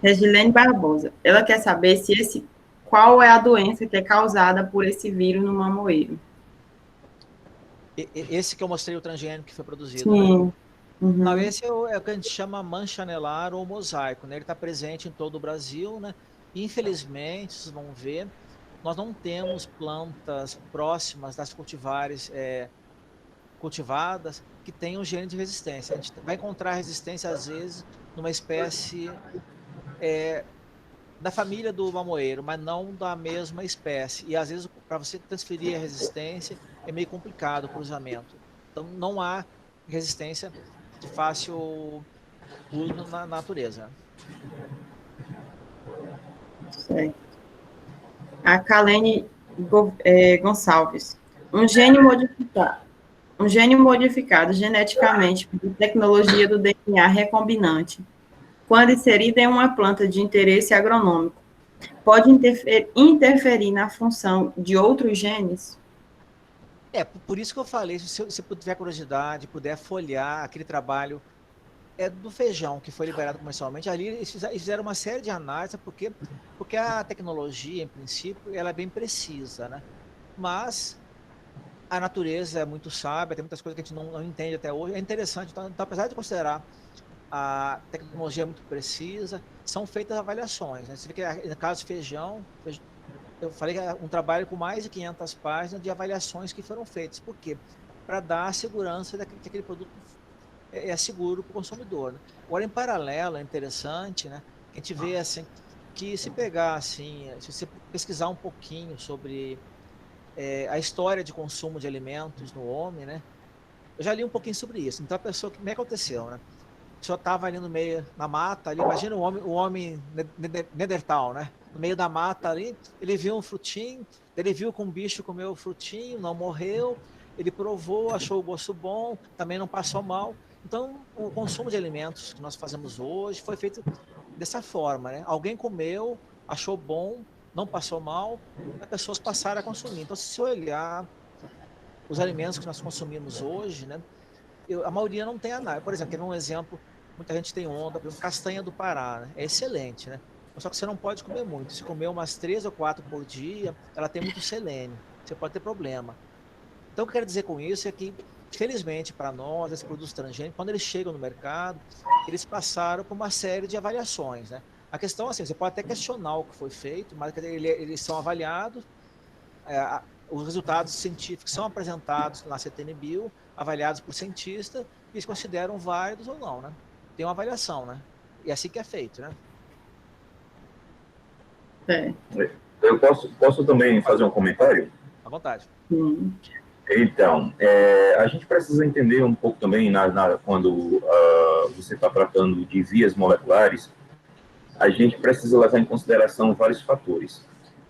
Regilene Barbosa, ela quer saber qual é a doença que é causada por esse vírus no mamoeiro. Esse que eu mostrei, o transgênico que foi produzido, Sim. né? Uhum. Não, esse é o que a gente chama mancha anelar ou mosaico, né? Ele está presente em todo o Brasil, né? Infelizmente, vocês vão ver, nós não temos plantas próximas das cultivares cultivadas que tenham gene de resistência. A gente vai encontrar resistência, às vezes, numa espécie da família do mamoeiro, mas não da mesma espécie. E, às vezes, para você transferir a resistência, é meio complicado o cruzamento. Então, não há resistência de fácil uso na natureza. Certo. A Kalene Gonçalves. Um gene modificado geneticamente por tecnologia do DNA recombinante, quando inserido em uma planta de interesse agronômico, pode interferir na função de outros genes? Por isso que eu falei, se você tiver curiosidade, puder folhear aquele trabalho do feijão que foi liberado comercialmente, ali eles fizeram uma série de análises, porque a tecnologia, em princípio, ela é bem precisa, né? Mas a natureza é muito sábia, tem muitas coisas que a gente não entende até hoje. É interessante, então, apesar de considerar a tecnologia muito precisa, são feitas avaliações, né? Você vê que no caso do feijão, eu falei que é um trabalho com mais de 500 páginas de avaliações que foram feitas. Por quê? Para dar a segurança que aquele produto é seguro para o consumidor, né? Agora, em paralelo, é interessante, né? A gente vê assim, que se pegar assim, se você pesquisar um pouquinho sobre a história de consumo de alimentos no homem, né? Eu já li um pouquinho sobre isso. Então, a pessoa, como é que aconteceu, né? A pessoa estava ali no meio, na mata, ali, imagina o homem Neandertal, né? No meio da mata ali, ele viu um frutinho, ele viu que um bicho comeu o frutinho, não morreu, ele provou, achou o gosto bom, também não passou mal. Então, o consumo de alimentos que nós fazemos hoje foi feito dessa forma, né? Alguém comeu, achou bom, não passou mal, as pessoas passaram a consumir. Então, se você olhar os alimentos que nós consumimos hoje, né? A maioria não tem análise. Por exemplo, um exemplo, muita gente tem onda, por exemplo, castanha do Pará, né? É excelente, né? Só que você não pode comer muito. Se comer umas 3 ou 4 por dia, ela tem muito selênio. Você pode ter problema. Então, o que eu quero dizer com isso é que, felizmente para nós, esses produtos transgênicos, quando eles chegam no mercado, eles passaram por uma série de avaliações, né? A questão, assim, você pode até questionar o que foi feito, mas eles são avaliados, os resultados científicos são apresentados na CTN-Bio, avaliados por cientistas, e eles consideram válidos ou não, né? Tem uma avaliação, né? E é assim que é feito, né? É. Eu posso também fazer um comentário? À vontade. Então, a gente precisa entender um pouco também, quando você está tratando de vias moleculares, a gente precisa levar em consideração vários fatores.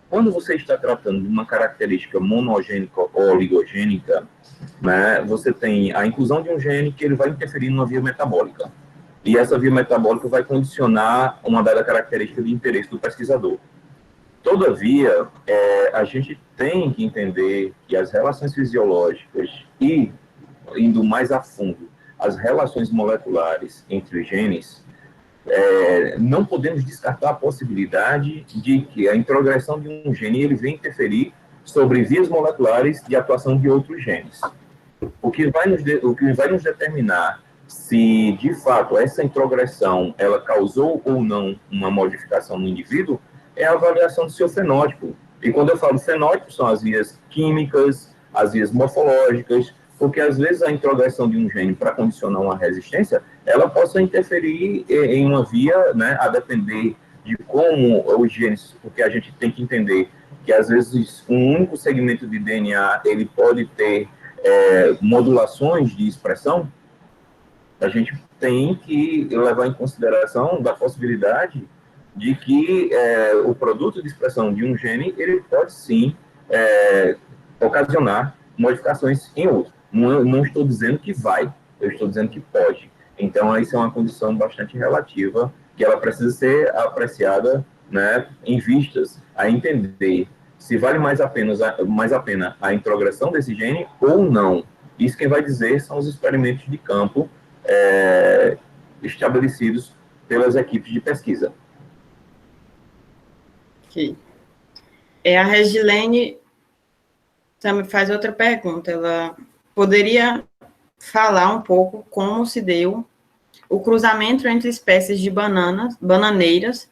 Quando você está tratando de uma característica monogênica ou oligogênica, né, você tem a inclusão de um gene que ele vai interferir numa via metabólica. E essa via metabólica vai condicionar uma dada característica de interesse do pesquisador. Todavia, a gente tem que entender que as relações fisiológicas e, indo mais a fundo, as relações moleculares entre genes, não podemos descartar a possibilidade de que a introgressão de um gene ele venha interferir sobre vias moleculares de atuação de outros genes. O que vai nos determinar se, de fato, essa introgressão ela causou ou não uma modificação no indivíduo é a avaliação do seu fenótipo. E quando eu falo fenótipo, são as vias químicas, as vias morfológicas, porque às vezes a introgressão de um gene para condicionar uma resistência, ela possa interferir em uma via, né, a depender de como os genes, porque a gente tem que entender que às vezes um único segmento de DNA, ele pode ter modulações de expressão. A gente tem que levar em consideração da possibilidade de que o produto de expressão de um gene, ele pode sim ocasionar modificações em outro. Não estou dizendo que vai, eu estou dizendo que pode. Então, isso é uma condição bastante relativa, que ela precisa ser apreciada, né, em vistas a entender se vale mais a pena a introgressão desse gene ou não. Isso quem vai dizer são os experimentos de campo estabelecidos pelas equipes de pesquisa. Ok. A Regilene também faz outra pergunta. Ela poderia falar um pouco como se deu o cruzamento entre espécies de bananeiras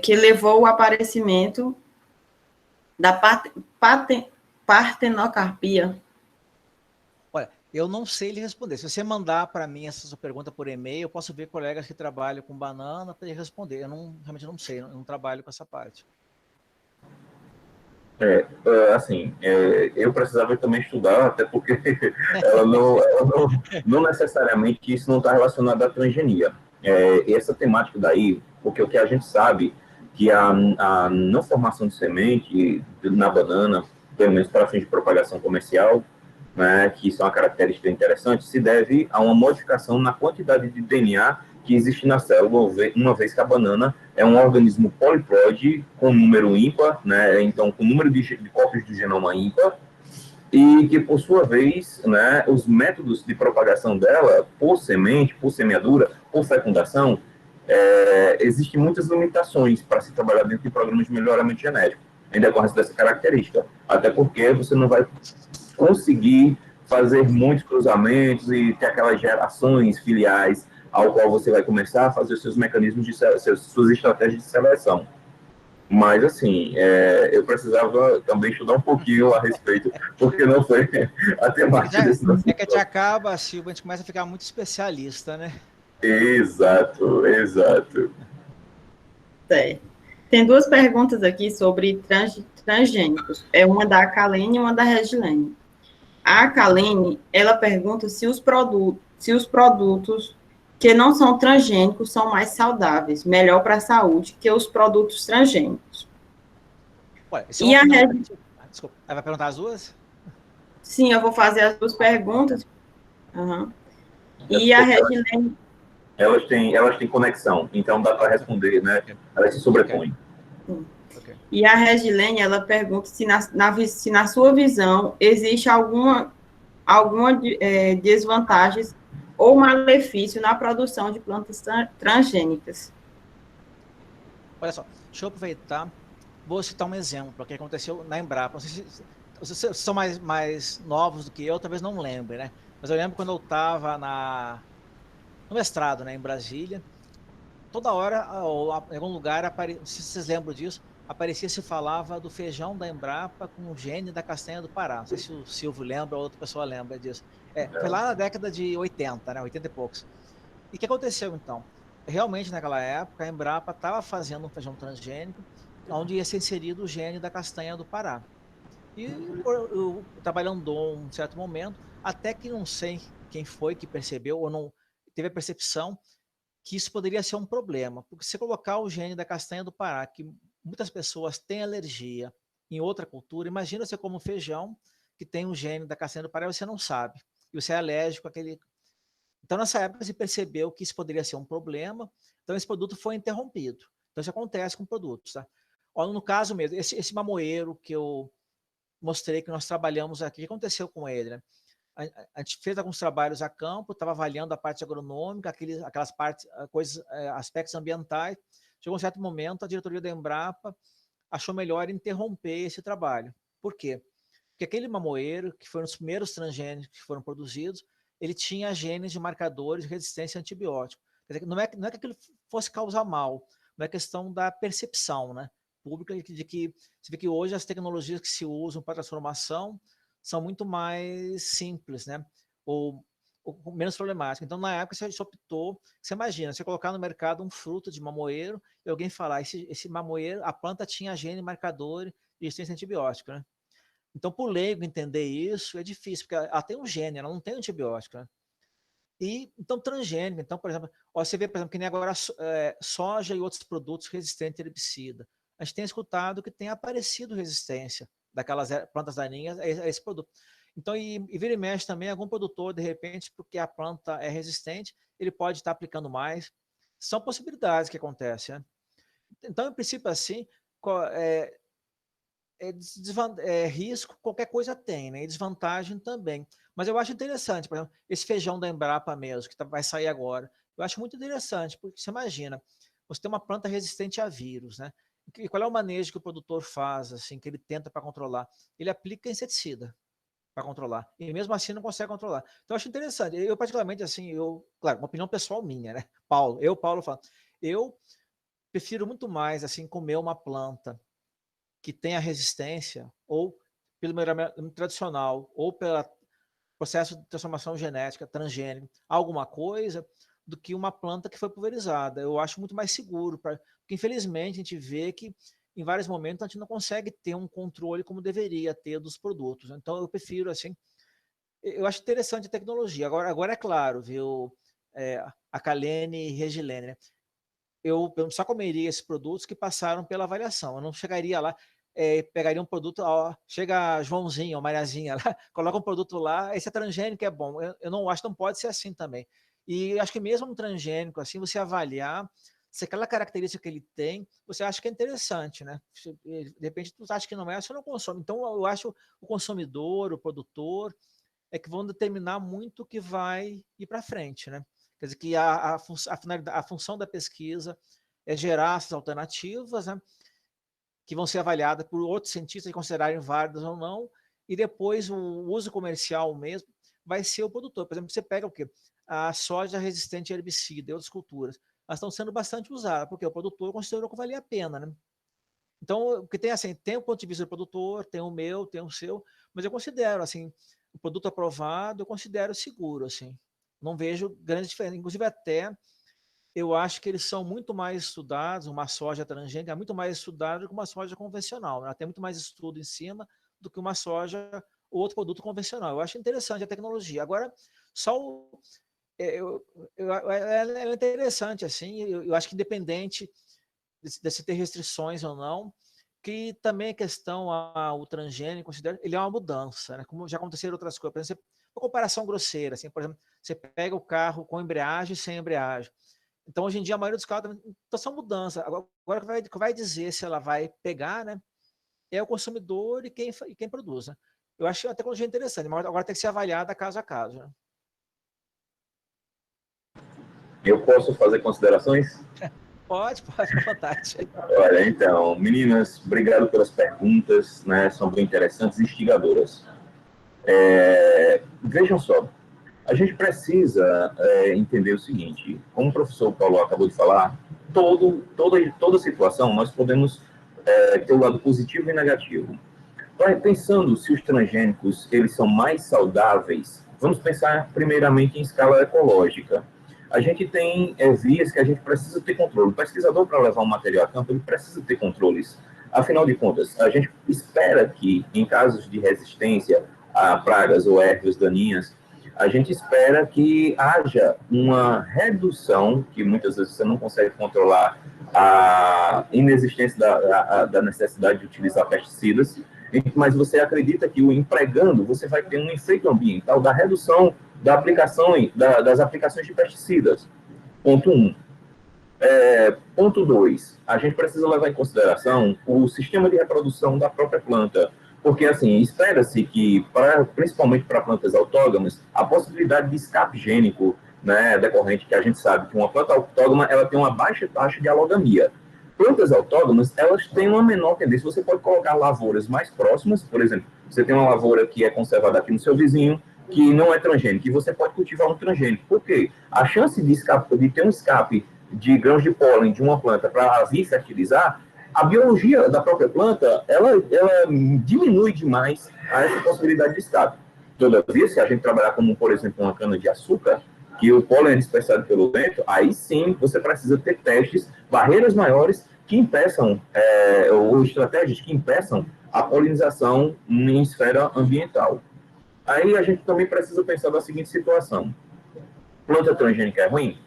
que levou ao aparecimento da partenocarpia? Olha, eu não sei lhe responder. Se você mandar para mim essa sua pergunta por e-mail, eu posso ver colegas que trabalham com banana para responder. Eu realmente não sei, eu não trabalho com essa parte. Eu precisava também estudar, até porque ela não necessariamente isso não está relacionado à transgenia. Essa temática daí, porque o que a gente sabe que a não formação de semente na banana, pelo menos para fins de propagação comercial, né, que isso é uma característica interessante, se deve a uma modificação na quantidade de DNA que existe na célula, uma vez que a banana é um organismo poliploide com número ímpar, né, então com número de cópias do genoma ímpar, e que, por sua vez, né, os métodos de propagação dela, por semente, por semeadura, por fecundação, existem muitas limitações para se trabalhar dentro de programas de melhoramento genético, em decorrência dessa característica, até porque você não vai conseguir fazer muitos cruzamentos e ter aquelas gerações filiais ao qual você vai começar a fazer os seus mecanismos suas estratégias de seleção. Mas, assim, eu precisava também estudar um pouquinho a respeito, porque não foi a temática desse nosso. É que a gente acaba, Silvio, a gente começa a ficar muito especialista, né? Exato. Tem duas perguntas aqui sobre transgênicos. Uma da Kalene e uma da Regilene. A Kalene, ela pergunta se os produtos que não são transgênicos são mais saudáveis, melhor para a saúde que os produtos transgênicos. Ué, e a Desculpa, ela vai perguntar as duas? Sim, eu vou fazer as duas perguntas. Uhum. E a Regilene... Elas têm conexão, então dá para responder, né? Elas se sobrepõem. Okay. E a Regilene, ela pergunta se na sua visão existe alguma desvantagem ou malefício na produção de plantas transgênicas. Olha só, deixa eu aproveitar, vou citar um exemplo que aconteceu na Embrapa. Não sei se vocês são mais novos do que eu, talvez não lembrem, né? Mas eu lembro quando eu estava no mestrado, né, em Brasília, toda hora, ou em algum lugar, se vocês lembram disso, aparecia, se falava do feijão da Embrapa com o gene da castanha do Pará. Não sei se o Silvio lembra ou outra pessoa lembra disso. Foi lá na década de 80, né? 80 e poucos. E o que aconteceu, então? Realmente, naquela época, a Embrapa estava fazendo um feijão transgênico, onde ia ser inserido o gene da castanha do Pará. E o trabalho andou um certo momento, até que não sei quem foi que percebeu ou não teve a percepção que isso poderia ser um problema, porque se colocar o gene da castanha do Pará, que muitas pessoas têm alergia em outra cultura, imagina você como um feijão que tem um gene da castanha do Pará e você não sabe, e você é alérgico àquele. Então, nessa época, se percebeu que isso poderia ser um problema, então esse produto foi interrompido. Então, isso acontece com produtos, tá? Ó, no caso mesmo, esse mamoeiro que eu mostrei que nós trabalhamos aqui, o que aconteceu com ele, né? A gente fez alguns trabalhos a campo, estava avaliando a parte agronômica, aquelas partes, coisas, aspectos ambientais. Chegou um certo momento, a diretoria da Embrapa achou melhor interromper esse trabalho. Por quê? Porque aquele mamoeiro, que foram os primeiros transgênicos que foram produzidos, ele tinha genes de marcadores de resistência a antibiótico. Quer dizer, não é que aquilo fosse causar mal, não é questão da percepção, né, pública, de que você vê que hoje as tecnologias que se usam para transformação são muito mais simples, né, ou menos problemáticas. Então, na época, você optou, você imagina, você colocar no mercado um fruto de mamoeiro e alguém falar, esse mamoeiro, a planta tinha gene marcador de resistência a antibiótico, né? Então, para o leigo entender isso, é difícil, porque ela tem um gene, ela não tem antibiótico, né? E, então, transgênico. Então, por exemplo, você vê, por exemplo, que nem agora soja e outros produtos resistentes a herbicida. A gente tem escutado que tem aparecido resistência daquelas plantas daninhas a esse produto. Então, e vira e mexe também, algum produtor, de repente, porque a planta é resistente, ele pode estar aplicando mais. São possibilidades que acontecem, né? Então, em princípio, assim, risco qualquer coisa tem, né? E desvantagem também. Mas eu acho interessante, por exemplo, esse feijão da Embrapa mesmo, que vai sair agora. Eu acho muito interessante, porque você imagina, você tem uma planta resistente a vírus, né? E qual é o manejo que o produtor faz, assim, que ele tenta para controlar? Ele aplica inseticida para controlar. E mesmo assim não consegue controlar. Então eu acho interessante. Eu, particularmente, assim, claro, uma opinião pessoal minha, né? Paulo, falo, eu prefiro muito mais, assim, comer uma planta que tenha resistência, ou pelo melhoramento tradicional, ou pelo processo de transformação genética, transgênico, alguma coisa, do que uma planta que foi pulverizada. Eu acho muito mais seguro, porque infelizmente a gente vê que em vários momentos a gente não consegue ter um controle como deveria ter dos produtos. Então eu prefiro, assim, eu acho interessante a tecnologia. Agora é claro, viu, a Kalene e Regilene, né? Eu só comeria esses produtos que passaram pela avaliação. Eu não chegaria lá, pegaria um produto, ó, chega Joãozinho ou Mariazinha lá, coloca um produto lá, esse é transgênico, é bom. Eu não acho que não pode ser assim também. E acho que mesmo um transgênico, assim, você avaliar se aquela característica que ele tem, você acha que é interessante, né? De repente, tu acha que não é, você não consome. Então, eu acho o consumidor, o produtor, é que vão determinar muito o que vai ir para frente, né? Quer dizer, que a função da pesquisa é gerar essas alternativas, né, que vão ser avaliadas por outros cientistas e considerarem válidas ou não, e depois o uso comercial mesmo vai ser o produtor. Por exemplo, você pega o quê? A soja resistente a herbicida e outras culturas. Elas estão sendo bastante usadas, porque o produtor considerou que valia a pena, né? Então, o que tem, assim, tem o ponto de vista do produtor, tem o meu, tem o seu, mas eu considero, assim, o produto aprovado, eu considero seguro, assim. Não vejo grandes diferenças. Inclusive, até eu acho que eles são muito mais estudados, uma soja transgênica é muito mais estudada do que uma soja convencional. Ela tem muito mais estudo em cima do que uma soja ou outro produto convencional. Eu acho interessante a tecnologia. Agora, só ela é interessante, assim, eu acho que independente de se ter restrições ou não, que também a questão o transgênico, ele é uma mudança, né? Como já aconteceram outras coisas. Por exemplo, uma comparação grosseira, assim, por exemplo, você pega o carro com embreagem e sem embreagem. Então, hoje em dia, a maioria dos carros então, são mudanças. Agora, o que vai dizer se ela vai pegar, né, é o consumidor e quem produz. Né? Eu acho a tecnologia interessante, mas agora tem que ser avaliada caso a caso. Né? Eu posso fazer considerações? Pode, à vontade. Olha, então, meninas, obrigado pelas perguntas, né? São bem interessantes e instigadoras. Vejam só, a gente precisa entender o seguinte, como o professor Paulo acabou de falar, toda situação nós podemos tem o lado positivo e negativo. Pensando se os transgênicos eles são mais saudáveis, vamos pensar primeiramente em escala ecológica. A gente tem vias que a gente precisa ter controle. O pesquisador, para levar um material a campo, ele precisa ter controles. Afinal de contas, a gente espera que, em casos de resistência a pragas ou ervas daninhas, a gente espera que haja uma redução, que muitas vezes você não consegue controlar a inexistência da necessidade de utilizar pesticidas, mas você acredita que o empregando, você vai ter um efeito ambiental da redução da aplicação, das aplicações de pesticidas. Ponto 1. Ponto 2, a gente precisa levar em consideração o sistema de reprodução da própria planta, porque, assim, espera-se que, principalmente para plantas autógamas, a possibilidade de escape gênico, né, decorrente, que a gente sabe que uma planta autógama ela tem uma baixa taxa de alogamia. Plantas autógamas, elas têm uma menor tendência. Você pode colocar lavouras mais próximas, por exemplo, você tem uma lavoura que é conservada aqui no seu vizinho, que não é transgênico, e você pode cultivar um transgênico. Por quê? A chance de ter um escape de grãos de pólen de uma planta para vir fertilizar, a biologia da própria planta, ela diminui demais a essa possibilidade de escape. Todavia, se a gente trabalhar como, por exemplo, uma cana-de-açúcar, que o pólen é dispersado pelo vento, aí sim você precisa ter testes, barreiras maiores que impeçam, ou estratégias que impeçam a polinização em esfera ambiental. Aí a gente também precisa pensar na seguinte situação. Planta transgênica é ruim?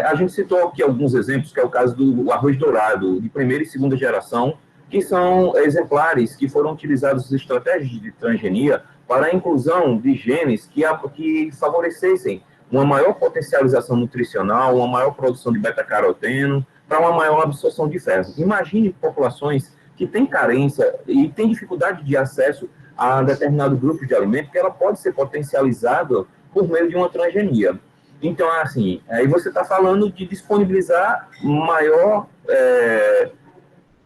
A gente citou aqui alguns exemplos, que é o caso do arroz dourado, de primeira e segunda geração, que são exemplares que foram utilizados estratégias de transgenia para a inclusão de genes que favorecessem uma maior potencialização nutricional, uma maior produção de beta-caroteno, para uma maior absorção de ferro. Imagine populações que têm carência e têm dificuldade de acesso a determinado grupo de alimento, que ela pode ser potencializada por meio de uma transgenia. Então, assim, aí você está falando de disponibilizar maior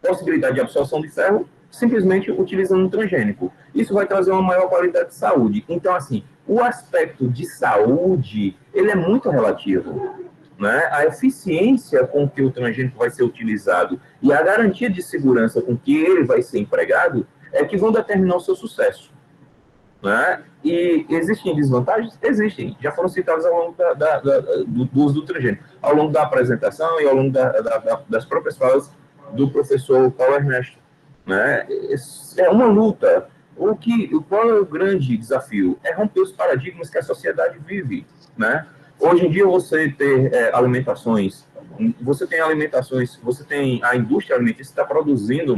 possibilidade de absorção de ferro simplesmente utilizando um transgênico. Isso vai trazer uma maior qualidade de saúde. Então, assim, o aspecto de saúde, ele é muito relativo, né? A eficiência com que o transgênico vai ser utilizado e a garantia de segurança com que ele vai ser empregado é que vão determinar o seu sucesso. Né? E existem desvantagens? Existem. Já foram citadas ao longo do uso do transgênico, ao longo da apresentação e ao longo das próprias falas do professor Paulo Ernesto. Né? É uma luta. Qual é o grande desafio? É romper os paradigmas que a sociedade vive. Né? Hoje em dia, você ter alimentações, você tem a indústria alimentícia que está produzindo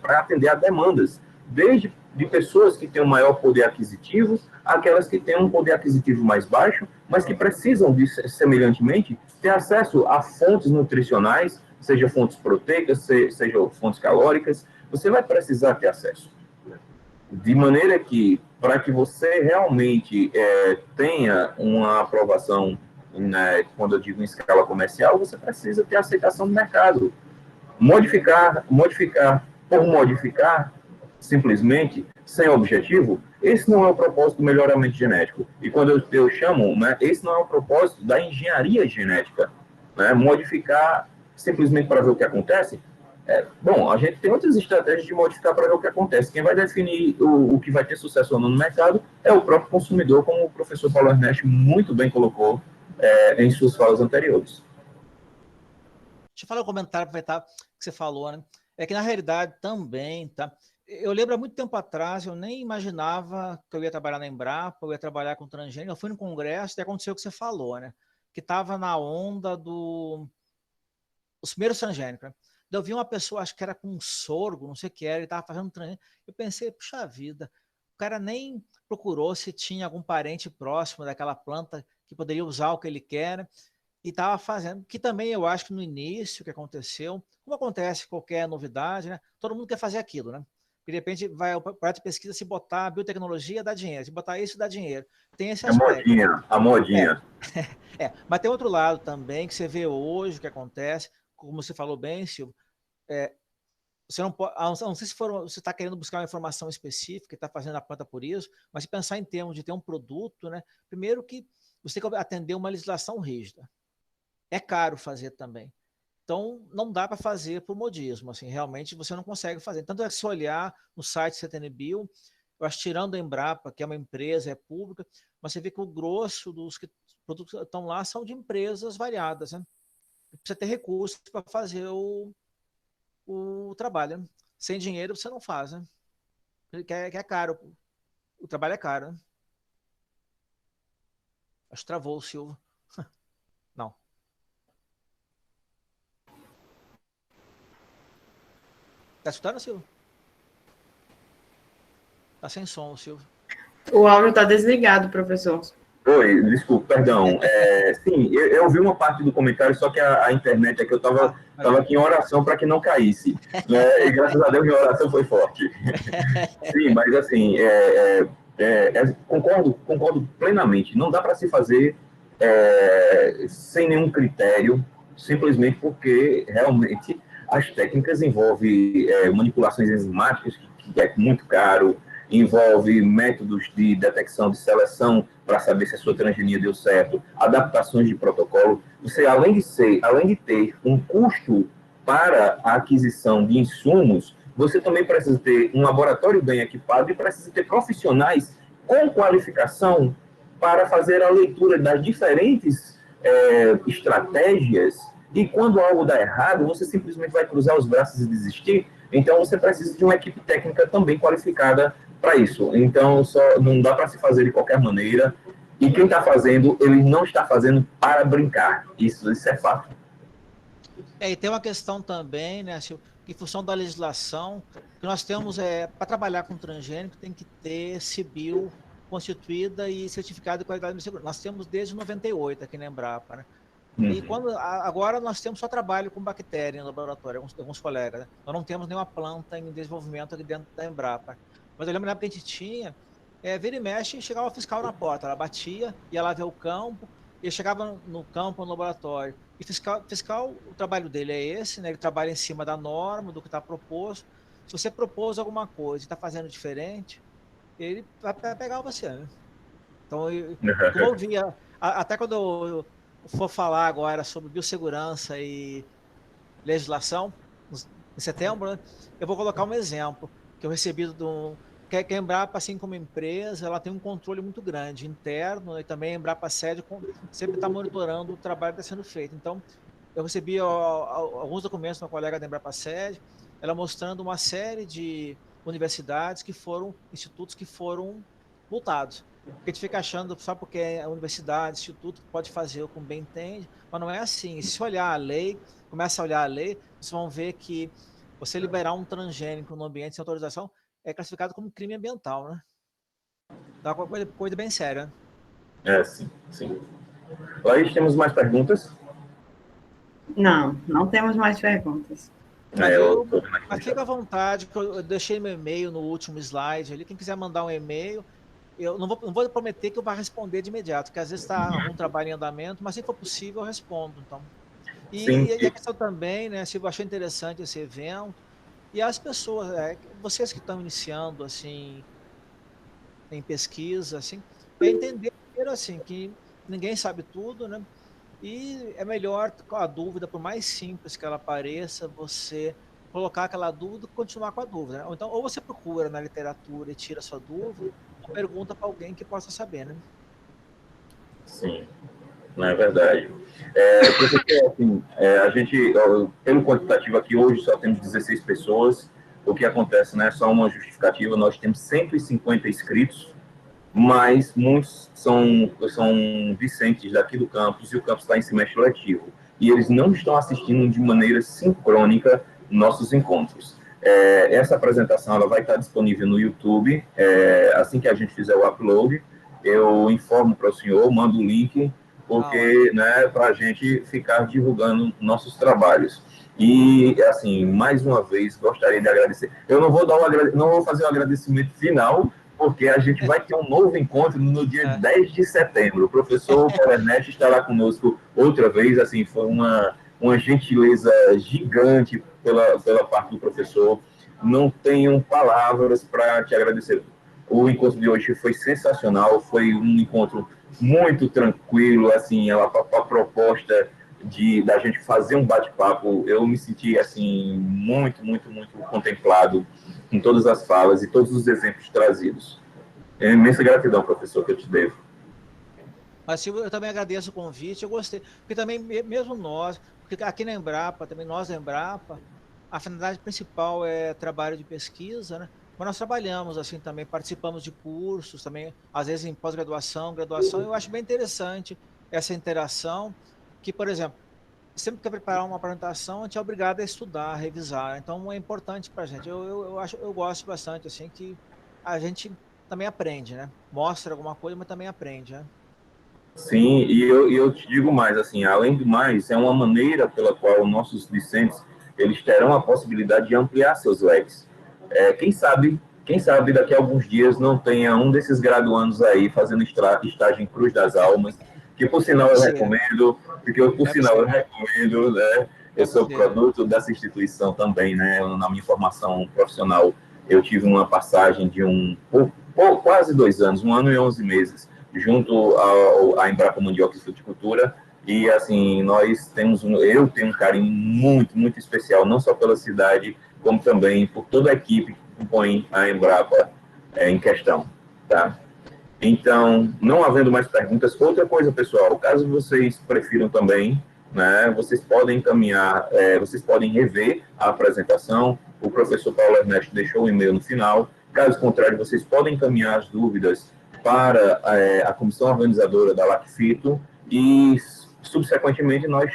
para atender a demandas, desde de pessoas que têm um maior poder aquisitivo, aquelas que têm um poder aquisitivo mais baixo, mas que precisam, semelhantemente, ter acesso a fontes nutricionais, seja fontes proteicas, seja fontes calóricas, você vai precisar ter acesso. De maneira que, para que você realmente tenha uma aprovação, né, quando eu digo em escala comercial, você precisa ter aceitação do mercado. Modificar por modificar, simplesmente, sem objetivo, esse não é o propósito do melhoramento genético. E quando eu chamo, né, esse não é o propósito da engenharia genética. Né? Modificar simplesmente para ver o que acontece. Bom, a gente tem outras estratégias de modificar para ver o que acontece. Quem vai definir o que vai ter sucesso ou não no mercado é o próprio consumidor, como o professor Paulo Ernesto muito bem colocou em suas falas anteriores. Deixa eu falar um comentário, aproveitar que você falou, né? É que, na realidade, também, tá? Eu lembro, há muito tempo atrás, eu nem imaginava que eu ia trabalhar na Embrapa, eu ia trabalhar com transgênico. Eu fui no congresso e aconteceu o que você falou, né? Que estava na onda os primeiros transgênicos, né? Eu vi uma pessoa, acho que era com sorgo, não sei o que era, ele estava fazendo transgênico. Eu pensei, puxa vida, o cara nem procurou se tinha algum parente próximo daquela planta que poderia usar o que ele quer, né? E estava fazendo, que também eu acho que no início que aconteceu, como acontece qualquer novidade, né? Todo mundo quer fazer aquilo, né? De repente vai o projeto de pesquisa, se botar biotecnologia dá dinheiro, se botar isso dá dinheiro. Tem esse aspecto. A modinha. Mas tem outro lado também que você vê hoje o que acontece, como você falou bem, Silvio, você não pode, não sei se você está querendo buscar uma informação específica, está fazendo a planta por isso, mas se pensar em termos de ter um produto, né? Primeiro que você tem que atender uma legislação rígida. É caro fazer também. Então, não dá para fazer por modismo, assim, realmente você não consegue fazer. Tanto é que se olhar no site CTN-Bio, eu acho, tirando a Embrapa, que é uma empresa, é pública, mas você vê que o grosso dos produtos que estão lá são de empresas variadas, né? Precisa ter recursos para fazer o trabalho, né? Sem dinheiro você não faz, né? Que é caro, o trabalho é caro, né? Acho que travou o Silvio. Não. Tá escutando, Silvio? Tá sem som, Silvio. O áudio está desligado, professor. Oi, desculpa, perdão. Sim, eu vi uma parte do comentário, só que a internet aqui, eu estava aqui em oração para que não caísse. Né? E graças a Deus minha oração foi forte. Sim, mas assim, concordo plenamente. Não dá para se fazer sem nenhum critério, simplesmente porque realmente as técnicas envolvem manipulações enzimáticas, que é muito caro, envolve métodos de detecção de seleção para saber se a sua transgenia deu certo, adaptações de protocolo. Você, além de ter um custo para a aquisição de insumos, você também precisa ter um laboratório bem equipado e precisa ter profissionais com qualificação para fazer a leitura das diferentes estratégias, e quando algo dá errado, você simplesmente vai cruzar os braços e desistir. Então, você precisa de uma equipe técnica também qualificada para isso. Então, não dá para se fazer de qualquer maneira, e quem está fazendo, ele não está fazendo para brincar. Isso é fato. E tem uma questão também, né, em função da legislação, que nós temos, para trabalhar com transgênico, tem que ter CBIO constituída e certificado de qualidade de segurança. Nós temos desde 98 aqui na Embrapa, né? E agora nós temos só trabalho com bactéria em laboratório, alguns colegas, né? Nós não temos nenhuma planta em desenvolvimento aqui dentro da Embrapa. Mas eu lembro que a gente tinha, vira e mexe, chegava o fiscal na porta, ela batia, ia lá ver o campo, e chegava no campo, no laboratório. E fiscal, o trabalho dele é esse, né? Ele trabalha em cima da norma, do que está proposto. Se você propôs alguma coisa e está fazendo diferente, ele vai pegar você, né? Então, como eu via, até quando eu for falar agora sobre biossegurança e legislação, em setembro, né, eu vou colocar um exemplo que eu recebi que a Embrapa, assim como empresa, ela tem um controle muito grande interno, e também a Embrapa Sede sempre está monitorando o trabalho que está sendo feito. Então, eu recebi alguns documentos de uma colega da Embrapa Sede, ela mostrando uma série de universidades institutos que foram multados. Porque a gente fica achando, só porque a universidade, instituto, pode fazer o que bem entende, mas não é assim. E se olhar a lei, começa a olhar a lei, vocês vão ver que você liberar um transgênico no ambiente sem autorização é classificado como crime ambiental, né? Então é uma coisa bem séria. Sim. Laís, temos mais perguntas? Não temos mais perguntas. Mas fica à vontade, que eu deixei meu e-mail no último slide ali. Quem quiser mandar um e-mail, eu não vou prometer que eu vá responder de imediato, porque às vezes está algum trabalho em andamento, mas se for possível eu respondo, então. E a questão também, né, se eu achei interessante esse evento, e as pessoas, vocês que estão iniciando, assim, em pesquisa, assim, entender, assim, que ninguém sabe tudo, né, e é melhor, com a dúvida, por mais simples que ela pareça, você colocar aquela dúvida e continuar com a dúvida, né? Então, ou você procura na literatura e tira a sua dúvida, ou pergunta para alguém que possa saber, né? Sim, não é verdade. Assim, a gente, pelo quantitativo aqui, hoje só temos 16 pessoas. O que acontece, né? Só uma justificativa, nós temos 150 inscritos, mas muitos são vicentes daqui do campus, e o campus está em semestre letivo. E eles não estão assistindo de maneira sincrônica nossos encontros. Essa apresentação ela vai estar disponível no YouTube. Assim que a gente fizer o upload, eu informo para o senhor, mando o link, porque, né, para a gente ficar divulgando nossos trabalhos. E, assim, mais uma vez, gostaria de agradecer. Eu não vou fazer um agradecimento final, porque a gente vai ter um novo encontro no dia 10 de setembro. O professor Pelernet estará conosco outra vez, assim, foi uma gentileza gigante pela parte do professor. Não tenho palavras para te agradecer. O encontro de hoje foi sensacional, foi um encontro muito tranquilo, assim, a proposta da gente fazer um bate-papo. Eu me senti, assim, muito, muito, muito contemplado em todas as falas e todos os exemplos trazidos. É imensa gratidão, professor, que eu te devo. Mas Silvio, eu também agradeço o convite, eu gostei, porque também mesmo nós, porque aqui na Embrapa, também nós da Embrapa, a finalidade principal é trabalho de pesquisa, né? Mas nós trabalhamos assim também, participamos de cursos também, às vezes em pós-graduação, graduação, eu acho bem interessante essa interação, que, por exemplo, sempre que preparar uma apresentação, a gente é obrigado a estudar, a revisar, então é importante para a gente, eu gosto bastante, assim, que a gente também aprende, né? Mostra alguma coisa, mas também aprende, né? Sim, e eu te digo mais, assim, além do mais, é uma maneira pela qual nossos discentes, eles terão a possibilidade de ampliar seus leques. Quem sabe daqui a alguns dias não tenha um desses graduandos aí fazendo estágio em Cruz das Almas, que por sinal Deve eu ser, recomendo, porque por deve sinal eu ser, recomendo, né? Eu deve sou ser. produto dessa instituição também, né? Na minha formação profissional, eu tive uma passagem de quase 2 anos, 1 ano e 11 meses, junto à Embrapa Mandioca e Fruticultura, e assim, eu tenho um carinho muito, muito especial, não só pela cidade, como também por toda a equipe que compõe a Embrapa em questão, tá? Então, não havendo mais perguntas, outra coisa, pessoal, caso vocês prefiram também, né, vocês podem encaminhar, vocês podem rever a apresentação, o professor Paulo Ernesto deixou o e-mail no final, caso contrário, vocês podem encaminhar as dúvidas para a comissão organizadora da LACFITO e, subsequentemente, nós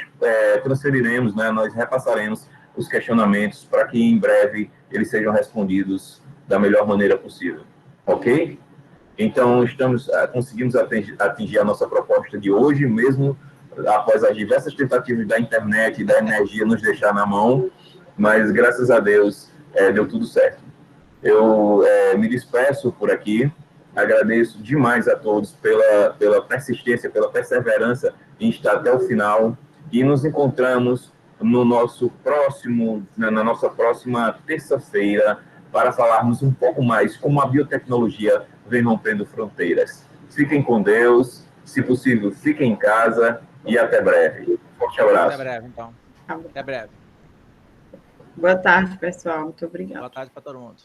transferiremos, né, nós repassaremos os questionamentos para que em breve eles sejam respondidos da melhor maneira possível, ok? Então, conseguimos atingir a nossa proposta de hoje, mesmo após as diversas tentativas da internet e da energia nos deixar na mão, mas graças a Deus deu tudo certo. Eu me despeço por aqui, agradeço demais a todos pela persistência, pela perseverança em estar até o final e nos encontramos no nosso próximo, na nossa próxima terça-feira para falarmos um pouco mais como a biotecnologia vem rompendo fronteiras. Fiquem com Deus, se possível, fiquem em casa e até breve. Forte Até abraço. breve, então. Até breve. Boa tarde, pessoal. Muito Boa obrigada. tarde para todo mundo.